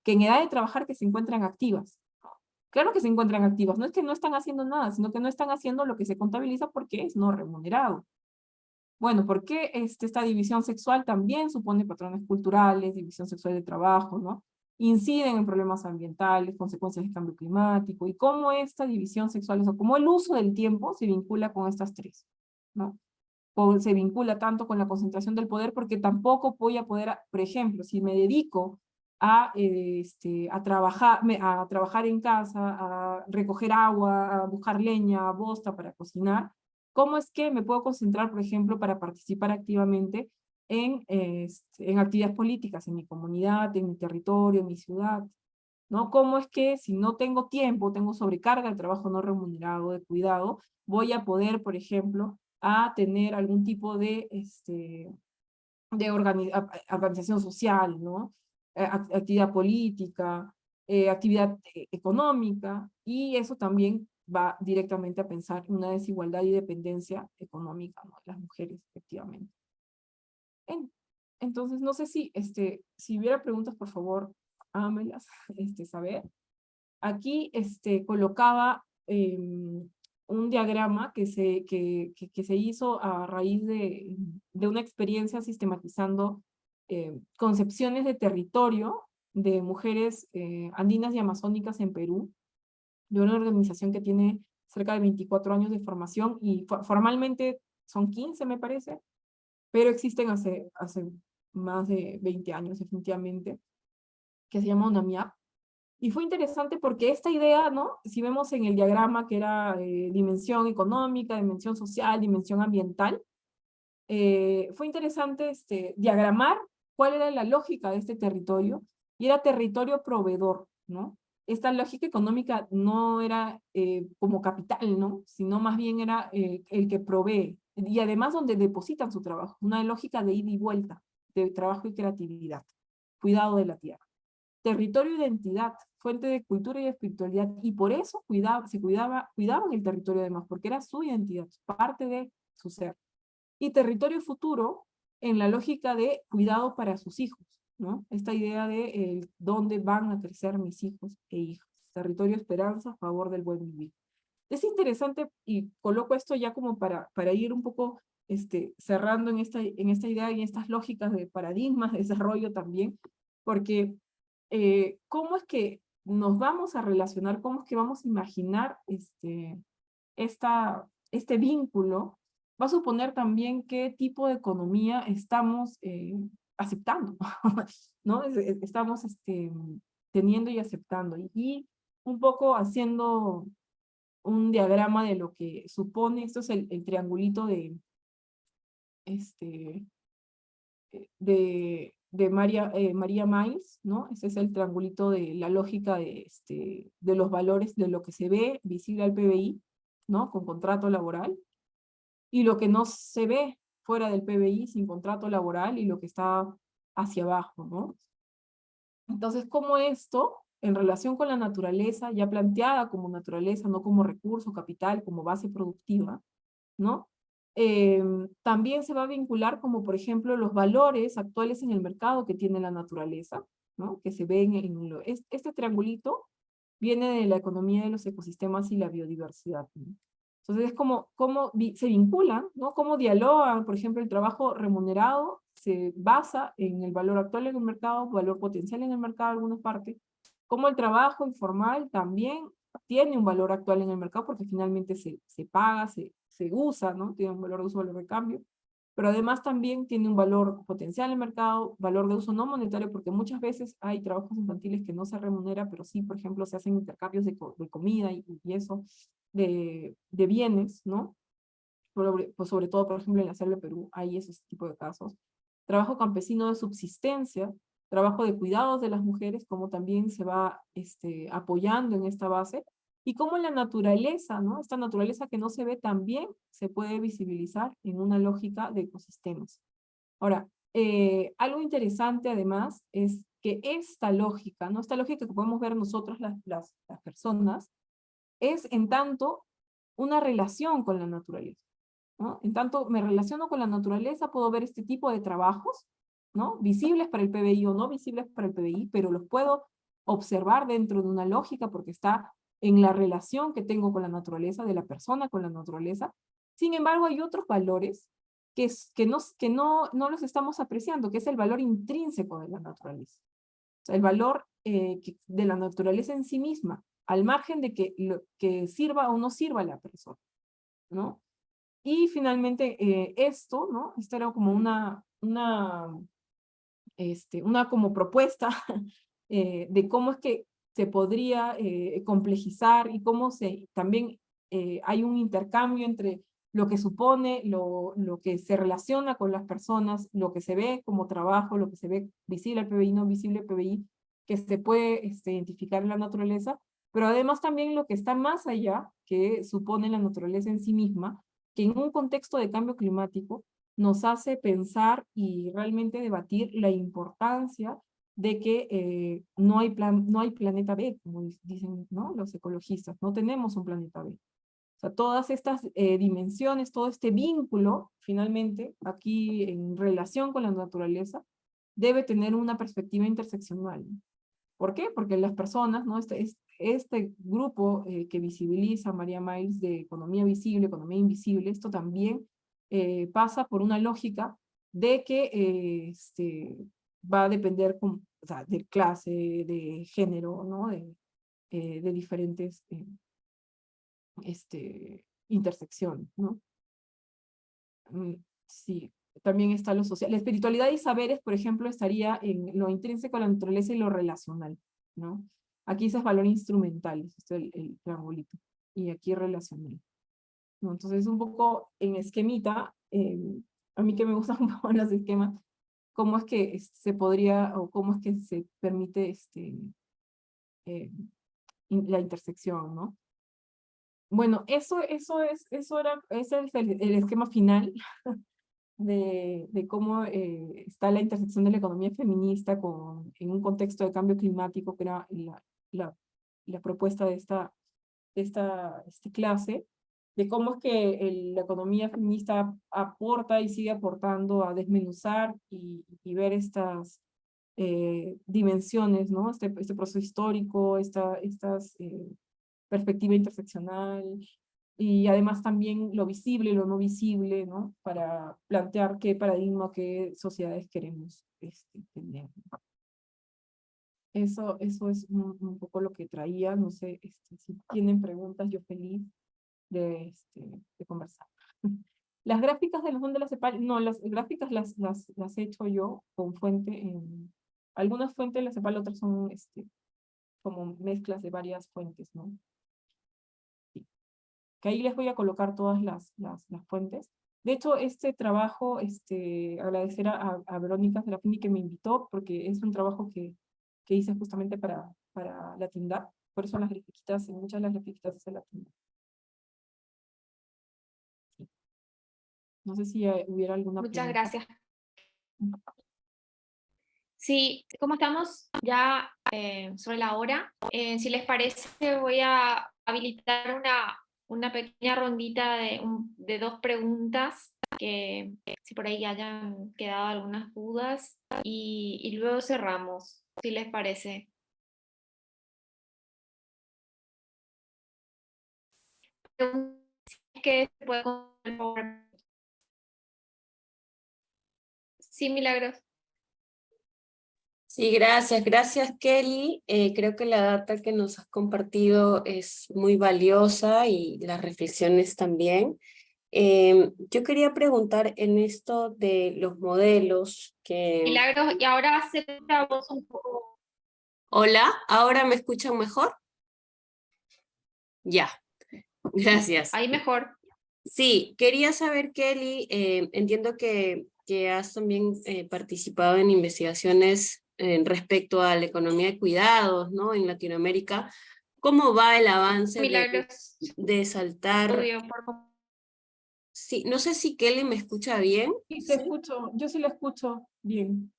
que en edad de trabajar que se encuentran activas. Claro que se encuentran activas, no es que no están haciendo nada, sino que no están haciendo lo que se contabiliza porque es no remunerado. Bueno, ¿por qué esta división sexual también supone patrones culturales, división sexual de trabajo, ¿no? Inciden en problemas ambientales, consecuencias del cambio climático, y cómo esta división sexual, o sea, cómo el uso del tiempo se vincula con estas tres, ¿no? O se vincula tanto con la concentración del poder, porque tampoco voy a poder, por ejemplo, si me dedico a trabajar en casa, a recoger agua, a buscar leña, bosta para cocinar, ¿cómo es que me puedo concentrar, por ejemplo, para participar activamente en actividades políticas en mi comunidad, en mi territorio, en mi ciudad? ¿No? ¿Cómo es que si no tengo tiempo, tengo sobrecarga de trabajo no remunerado, de cuidado, voy a poder, por ejemplo, a tener algún tipo de organización social, ¿no? Actividad política, actividad económica, y eso también va directamente a pensar en una desigualdad y dependencia económica, ¿no? De las mujeres, efectivamente. Entonces, no sé si hubiera preguntas, por favor, hágamelas, saber. Aquí colocaba un diagrama que se hizo a raíz de una experiencia sistematizando concepciones de territorio de mujeres andinas y amazónicas en Perú, de una organización que tiene cerca de 24 años de formación, y formalmente son 15, me parece, pero existen hace más de 20 años, definitivamente, que se llama UNAMIAP. Y fue interesante porque esta idea, ¿no? Si vemos en el diagrama que era dimensión económica, dimensión social, dimensión ambiental, fue interesante diagramar cuál era la lógica de este territorio, y era territorio proveedor, ¿no? Esta lógica económica no era como capital, ¿no? Sino más bien era el que provee, y además donde depositan su trabajo, una lógica de ida y vuelta, de trabajo y creatividad, cuidado de la tierra. Territorio de identidad, fuente de cultura y espiritualidad, y por eso cuidaban el territorio además, porque era su identidad, parte de su ser. Y territorio futuro, en la lógica de cuidado para sus hijos, ¿no? Esta idea de dónde van a crecer mis hijos e hijas. Territorio esperanza a favor del buen vivir. Es interesante, y coloco esto ya como para ir un poco cerrando en esta idea y en estas lógicas de paradigmas de desarrollo también, porque ¿cómo es que nos vamos a relacionar, cómo es que vamos a imaginar este vínculo? Va a suponer también qué tipo de economía estamos aceptando, ¿no? Estamos teniendo y aceptando, y un poco haciendo un diagrama de lo que supone. Esto es el triangulito de María Miles, ¿no? Ese es el triangulito de la lógica de los valores, de lo que se ve visible al PBI, ¿no? Con contrato laboral, y lo que no se ve fuera del PBI sin contrato laboral, y lo que está hacia abajo, ¿no? Entonces, ¿cómo esto, en relación con la naturaleza, ya planteada como naturaleza, no como recurso, capital, como base productiva, ¿no? También se va a vincular como, por ejemplo, los valores actuales en el mercado que tiene la naturaleza, ¿no? Que se ven este triangulito viene de la economía de los ecosistemas y la biodiversidad, ¿no? Entonces es como se vinculan, ¿no? Cómo dialogan, por ejemplo, el trabajo remunerado se basa en el valor actual en el mercado, valor potencial en el mercado en algunas partes, como el trabajo informal también tiene un valor actual en el mercado porque finalmente se paga, se usa, ¿no? Tiene un valor de uso, valor de cambio. pero además también tiene un valor potencial en el mercado, valor de uso no monetario, porque muchas veces hay trabajos infantiles que no se remunera, pero sí, por ejemplo, se hacen intercambios de comida y eso, de bienes, ¿no? Pues sobre todo, por ejemplo, en la selva de Perú hay esos tipos de casos. Trabajo campesino de subsistencia, trabajo de cuidados de las mujeres, como también se va apoyando en esta base, y cómo la naturaleza, ¿no? Esta naturaleza que no se ve tan bien, se puede visibilizar en una lógica de ecosistemas. Ahora, algo interesante además es que esta lógica, ¿no? Esta lógica que podemos ver nosotros las personas, es en tanto una relación con la naturaleza, ¿no? En tanto me relaciono con la naturaleza, puedo ver este tipo de trabajos, ¿no? Visibles para el PBI o no visibles para el PBI, pero los puedo observar dentro de una lógica porque está en la relación que tengo con la naturaleza, de la persona con la naturaleza. Sin embargo, hay otros valores que no los estamos apreciando, que es el valor intrínseco de la naturaleza. O sea, el valor de la naturaleza en sí misma, al margen de que sirva o no sirva a la persona, ¿no? Y finalmente esto, ¿no? Esta era como una como propuesta de cómo es que se podría complejizar y cómo también hay un intercambio entre lo que supone, lo que se relaciona con las personas, lo que se ve como trabajo, lo que se ve visible al PBI, no visible al PBI, que se puede identificar en la naturaleza, pero además también lo que está más allá, que supone la naturaleza en sí misma, que en un contexto de cambio climático nos hace pensar y realmente debatir la importancia de que no hay planeta B, como dicen, ¿no? Los ecologistas, no tenemos un planeta B. O sea, todas estas dimensiones, todo este vínculo, finalmente, aquí en relación con la naturaleza, debe tener una perspectiva interseccional. ¿Por qué? Porque las personas, ¿no? Este grupo que visibiliza María Miles de economía visible, economía invisible, esto también pasa por una lógica de que va a depender o sea, de clase, de género, ¿no? De diferentes intersecciones, ¿no? Sí, también está lo social. La espiritualidad y saberes, por ejemplo, estaría en lo intrínseco a la naturaleza y lo relacional, ¿no? Aquí es valor instrumental, esto es el triangulito, y aquí relacional, ¿no? Entonces, un poco en esquemita, a mí que me gustan un poco los esquemas, cómo es que se podría, o cómo es que se permite la intersección, ¿no? Bueno, ese es el esquema final de cómo está la intersección de la economía feminista en un contexto de cambio climático, que era la propuesta de esta clase, de cómo es que la economía feminista aporta y sigue aportando a desmenuzar y ver estas dimensiones, ¿no? Este proceso histórico, estas perspectiva interseccional, y además también lo visible y lo no visible, ¿no? Para plantear qué paradigma, qué sociedades queremos tener. Eso es un poco lo que traía, no sé si tienen preguntas, yo feliz de conversar. Las gráficas de los de la CEPAL, no, las gráficas las he hecho yo con fuente algunas fuentes de la CEPAL, otras son como mezclas de varias fuentes, ¿no? Que ahí les voy a colocar todas las fuentes. De hecho, este trabajo, agradecer a Verónica Serafini que me invitó, porque es un trabajo que hice justamente para la Tindad, por eso las grafiquitas, muchas de las grafiquitas es de la Tindad. Sí. No sé si hubiera alguna Muchas pregunta. gracias. Sí, como estamos ya sobre la hora, si les parece voy a habilitar una pequeña rondita de 2 preguntas, que si por ahí hayan quedado algunas dudas, y luego cerramos, si les parece. ¿Qué se puede contar? Sí, Milagros. Sí, gracias Kelly. Creo que la data que nos has compartido es muy valiosa y las reflexiones también. Yo quería preguntar en esto de los modelos que... Milagros, y ahora va a ser la voz un poco... Hola, ¿ahora me escuchan mejor? Ya, gracias. Ahí mejor. Sí, quería saber, Kelly, entiendo que has también participado en investigaciones respecto a la economía de cuidados, ¿no? En Latinoamérica. ¿Cómo va el avance Milagros. de saltar? Audio, por favor. Sí, no sé si Kelly me escucha bien. Sí, te escucho, yo sí la escucho bien.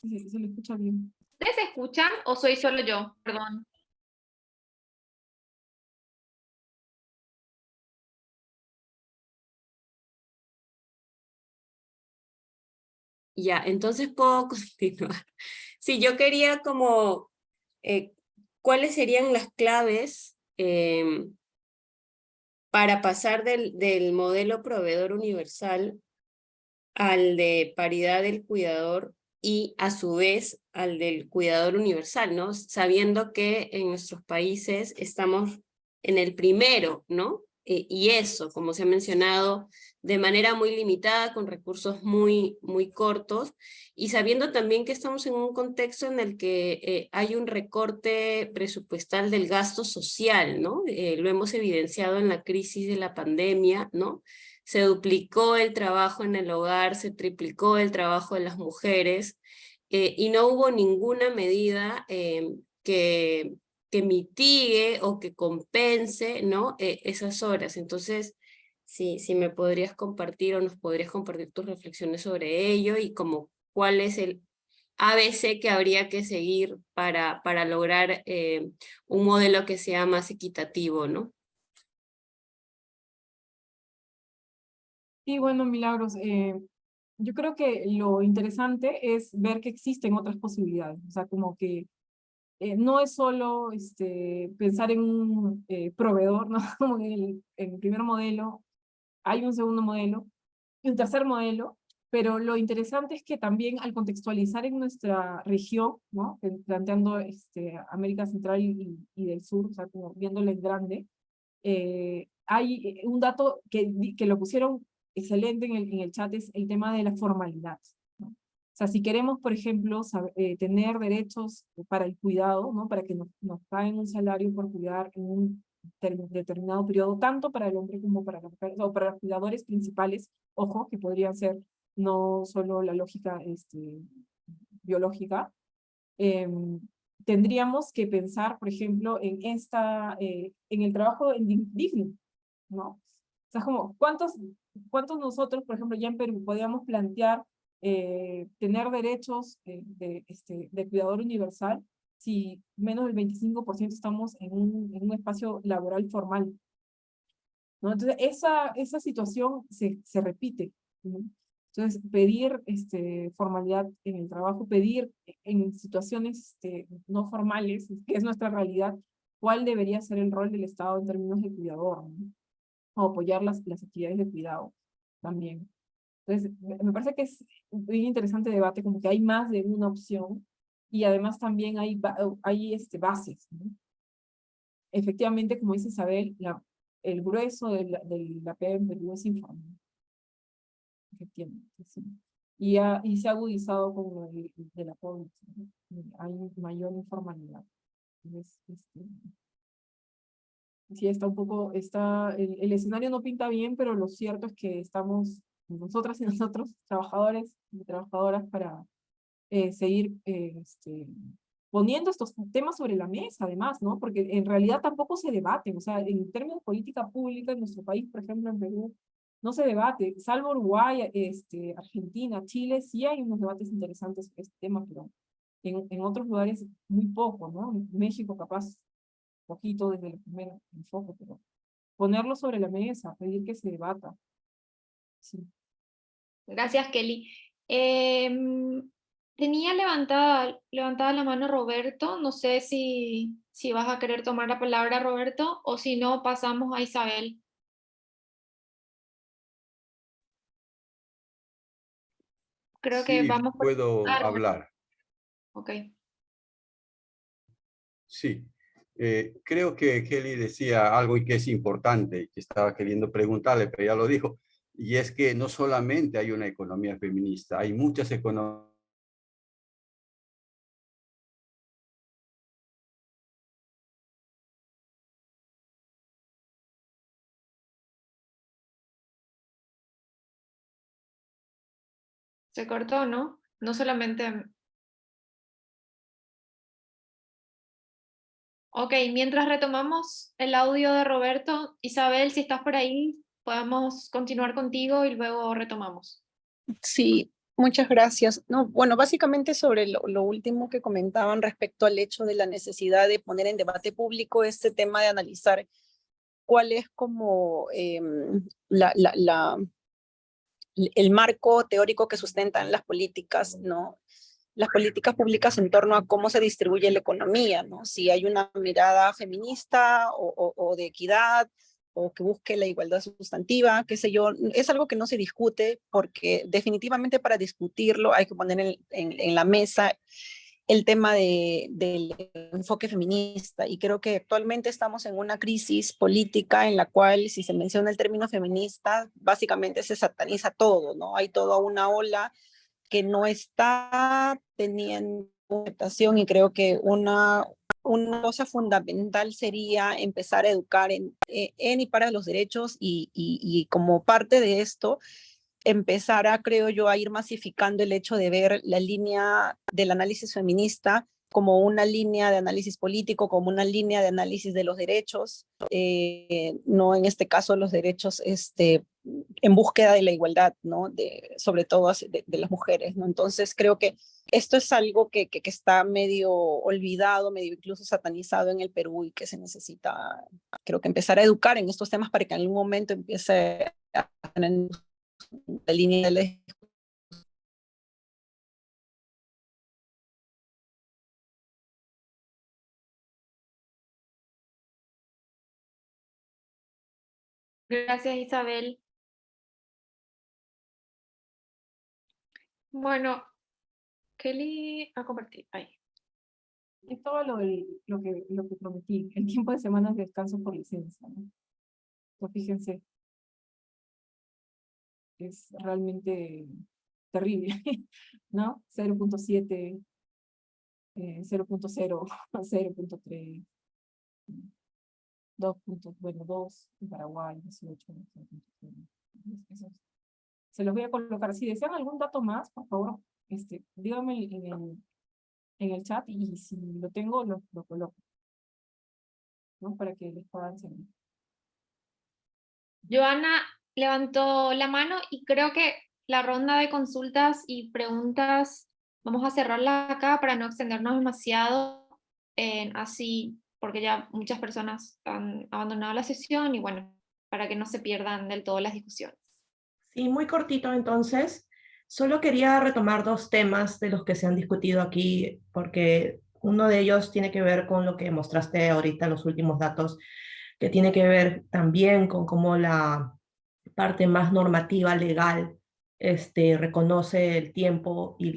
Sí, se le escucha bien. ¿Ustedes escuchan o soy solo yo? Perdón. Ya, entonces puedo continuar. Sí, yo quería como, ¿cuáles serían las claves para pasar del modelo proveedor universal al de paridad del cuidador y a su vez al del cuidador universal, ¿no? Sabiendo que en nuestros países estamos en el primero, ¿no? Y eso, como se ha mencionado, de manera muy limitada, con recursos muy cortos, y sabiendo también que estamos en un contexto en el que hay un recorte presupuestal del gasto social, ¿no? Lo hemos evidenciado en la crisis de la pandemia, ¿no? Se duplicó el trabajo en el hogar, se triplicó el trabajo de las mujeres, y no hubo ninguna medida que mitigue o que compense, ¿no? Esas horas. Entonces, si me podrías compartir o nos podrías compartir tus reflexiones sobre ello y como cuál es el ABC que habría que seguir para lograr un modelo que sea más equitativo, ¿no? Sí, bueno, Milagros, yo creo que lo interesante es ver que existen otras posibilidades, o sea, como que no es solo pensar en un proveedor, ¿no? Como en el primer modelo, hay un segundo modelo y un tercer modelo, pero lo interesante es que también al contextualizar en nuestra región, ¿no? Planteando América Central y del Sur, o sea, como viéndole en grande, hay un dato que lo pusieron excelente en el chat, es el tema de la formalidad, ¿no? O sea, si queremos, por ejemplo, tener derechos para el cuidado, ¿no? Para que nos paguen un salario por cuidar en un determinado periodo, tanto para el hombre como para la mujer, o para los cuidadores principales, ojo, que podrían ser no solo la lógica biológica, tendríamos que pensar, por ejemplo, en el trabajo digno, ¿no? O sea, como, ¿cuántos nosotros, por ejemplo, ya en Perú, podríamos plantear tener derechos de cuidador universal si menos del 25% estamos en un espacio laboral formal, ¿no? Entonces, esa situación se repite, ¿no? Entonces, pedir formalidad en el trabajo, pedir en situaciones no formales, que es nuestra realidad, cuál debería ser el rol del Estado en términos de cuidador, ¿no? O apoyar las actividades de cuidado también. Entonces, me parece que es un bien interesante debate, como que hay más de una opción y además también hay bases, ¿no? Efectivamente, como dice Isabel, el grueso de la PEA en Perú es informal. Efectivamente, sí. Y se ha agudizado con lo de la población, ¿no? Hay mayor informalidad. Entonces, sí, está un poco, el escenario no pinta bien, pero lo cierto es que estamos nosotras y nosotros, trabajadores y trabajadoras, para seguir poniendo estos temas sobre la mesa, además, ¿no? Porque en realidad tampoco se debaten, o sea, en términos de política pública en nuestro país, por ejemplo, en Perú, no se debate, salvo Uruguay, Argentina, Chile, sí hay unos debates interesantes sobre este tema, pero en otros lugares muy poco, ¿no? En México capaz poquito desde el primer enfoque, pero ponerlo sobre la mesa, pedir que se debata. Sí. Gracias, Kelly. Tenía levantada la mano Roberto. No sé si vas a querer tomar la palabra, Roberto, o si no, pasamos a Isabel. Creo que Sí, vamos por... puedo Ah, hablar. ok. Sí, creo que Kelly decía algo y que es importante, y que estaba queriendo preguntarle, pero ya lo dijo. y es que no solamente hay una economía feminista, hay muchas economías. Se cortó, ¿no? No solamente... Ok, mientras retomamos el audio de Roberto, Isabel, si estás por ahí, podemos continuar contigo y luego retomamos. Sí, muchas gracias. No, bueno, básicamente sobre lo último que comentaban respecto al hecho de la necesidad de poner en debate público este tema de analizar cuál es como el marco teórico que sustentan las políticas, ¿no? Las políticas públicas en torno a cómo se distribuye la economía, ¿no? Si hay una mirada feminista o de equidad, o que busque la igualdad sustantiva, qué sé yo, es algo que no se discute porque definitivamente para discutirlo hay que poner en la mesa el tema del enfoque feminista, y creo que actualmente estamos en una crisis política en la cual, si se menciona el término feminista, básicamente se sataniza todo, ¿no? Hay toda una ola que no está teniendo aceptación, y creo que una cosa fundamental sería empezar a educar en y para los derechos, y como parte de esto, empezar a, creo yo, a ir masificando el hecho de ver la línea del análisis feminista como una línea de análisis político, como una línea de análisis de los derechos, no en este caso los derechos en búsqueda de la igualdad, ¿no? Sobre todo de las mujeres, ¿no? Entonces creo que esto es algo que está medio olvidado, medio incluso satanizado en el Perú, y que se necesita, creo que empezar a educar en estos temas para que en algún momento empiece a tener la línea de Gracias, Isabel. Bueno, Kelly, a compartir. Ahí. Es todo lo que prometí, el tiempo de semanas de descanso por licencia, ¿no? Pues fíjense, es realmente terrible, ¿no? 0.7, 0.0, 0.3, 2 puntos, bueno, 2 en Paraguay, 18, 0.3. Se los voy a colocar. Si desean algún dato más, por favor, díganme en el chat, y si lo tengo, lo coloco, ¿no? Para que les puedan seguir. Joana levantó la mano y creo que la ronda de consultas y preguntas vamos a cerrarla acá para no extendernos demasiado, así, porque ya muchas personas han abandonado la sesión y bueno, para que no se pierdan del todo las discusiones. Sí, muy cortito entonces. Solo quería retomar dos temas de los que se han discutido aquí, porque uno de ellos tiene que ver con lo que mostraste ahorita, los últimos datos, que tiene que ver también con cómo la parte más normativa, legal, reconoce el tiempo y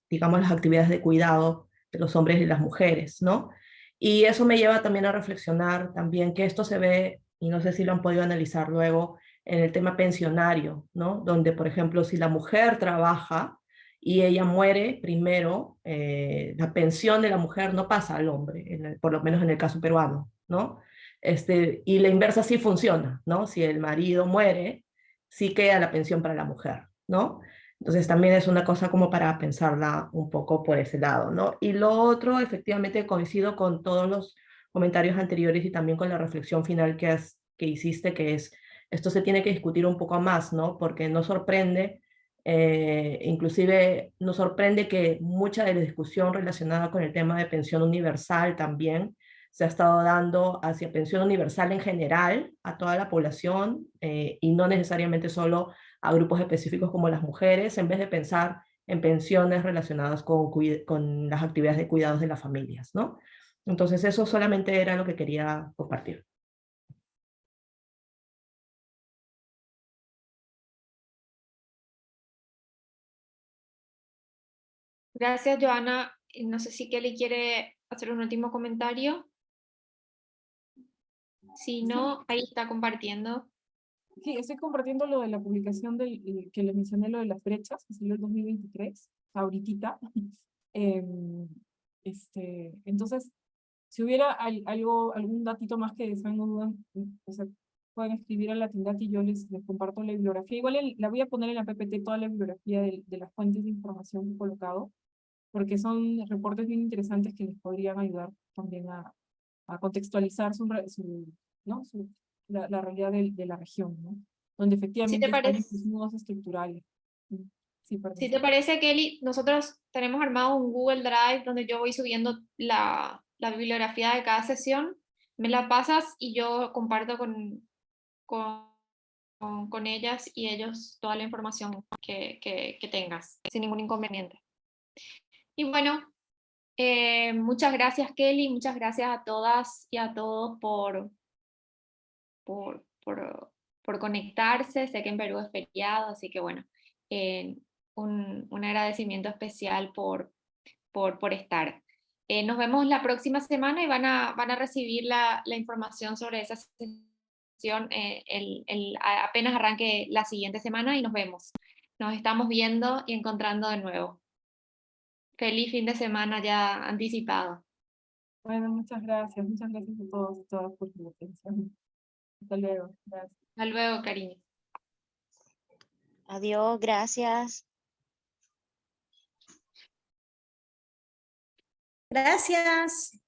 digamos, las actividades de cuidado de los hombres y las mujeres, ¿no? Y eso me lleva también a reflexionar también que esto se ve, y no sé si lo han podido analizar luego, en el tema pensionario, ¿no? Donde, por ejemplo, si la mujer trabaja y ella muere primero, la pensión de la mujer no pasa al hombre, por lo menos en el caso peruano, ¿no? Y la inversa sí funciona, ¿no? Si el marido muere, sí queda la pensión para la mujer, ¿no? Entonces también es una cosa como para pensarla un poco por ese lado, ¿no? Y lo otro, efectivamente, coincido con todos los comentarios anteriores y también con la reflexión final que hiciste, que es, esto se tiene que discutir un poco más, ¿no? Porque nos sorprende, inclusive nos sorprende que mucha de la discusión relacionada con el tema de pensión universal también se ha estado dando hacia pensión universal en general a toda la población, y no necesariamente solo a grupos específicos como las mujeres, en vez de pensar en pensiones relacionadas con las actividades de cuidados de las familias, ¿no? Entonces eso solamente era lo que quería compartir. Gracias, Joana. No sé si Kelly quiere hacer un último comentario. Si no, ahí está compartiendo. Sí, estoy compartiendo lo de la publicación que les mencioné, lo de las brechas, que salió el 2023, ahorita. Entonces, si hubiera algún datito más que deseen no dudan, o sea, pueden escribir a la Tindad y yo les comparto la bibliografía. Igual la voy a poner en la PPT toda la bibliografía de las fuentes de información que he colocado, porque son reportes bien interesantes que les podrían ayudar también a contextualizar ¿no? La realidad de la región, ¿no? Donde Si te efectivamente están parece, estos nudos estructurales. Sí, perdón. si te parece, Kelly, nosotros tenemos armado un Google Drive donde yo voy subiendo la bibliografía de cada sesión. Me la pasas y yo comparto con ellas y ellos toda la información que tengas, sin ningún inconveniente. Y bueno, muchas gracias, Kelly, muchas gracias a todas y a todos por conectarse. Sé que en Perú es feriado, así que bueno, un agradecimiento especial por estar. Nos vemos la próxima semana y van a recibir la información sobre esa sesión apenas arranque la siguiente semana y nos vemos. Nos estamos viendo y encontrando de nuevo. Feliz fin de semana ya anticipado. Bueno, muchas gracias a todos y todas por su atención. Hasta luego. Gracias. Hasta luego, cariño. Adiós, gracias. Gracias.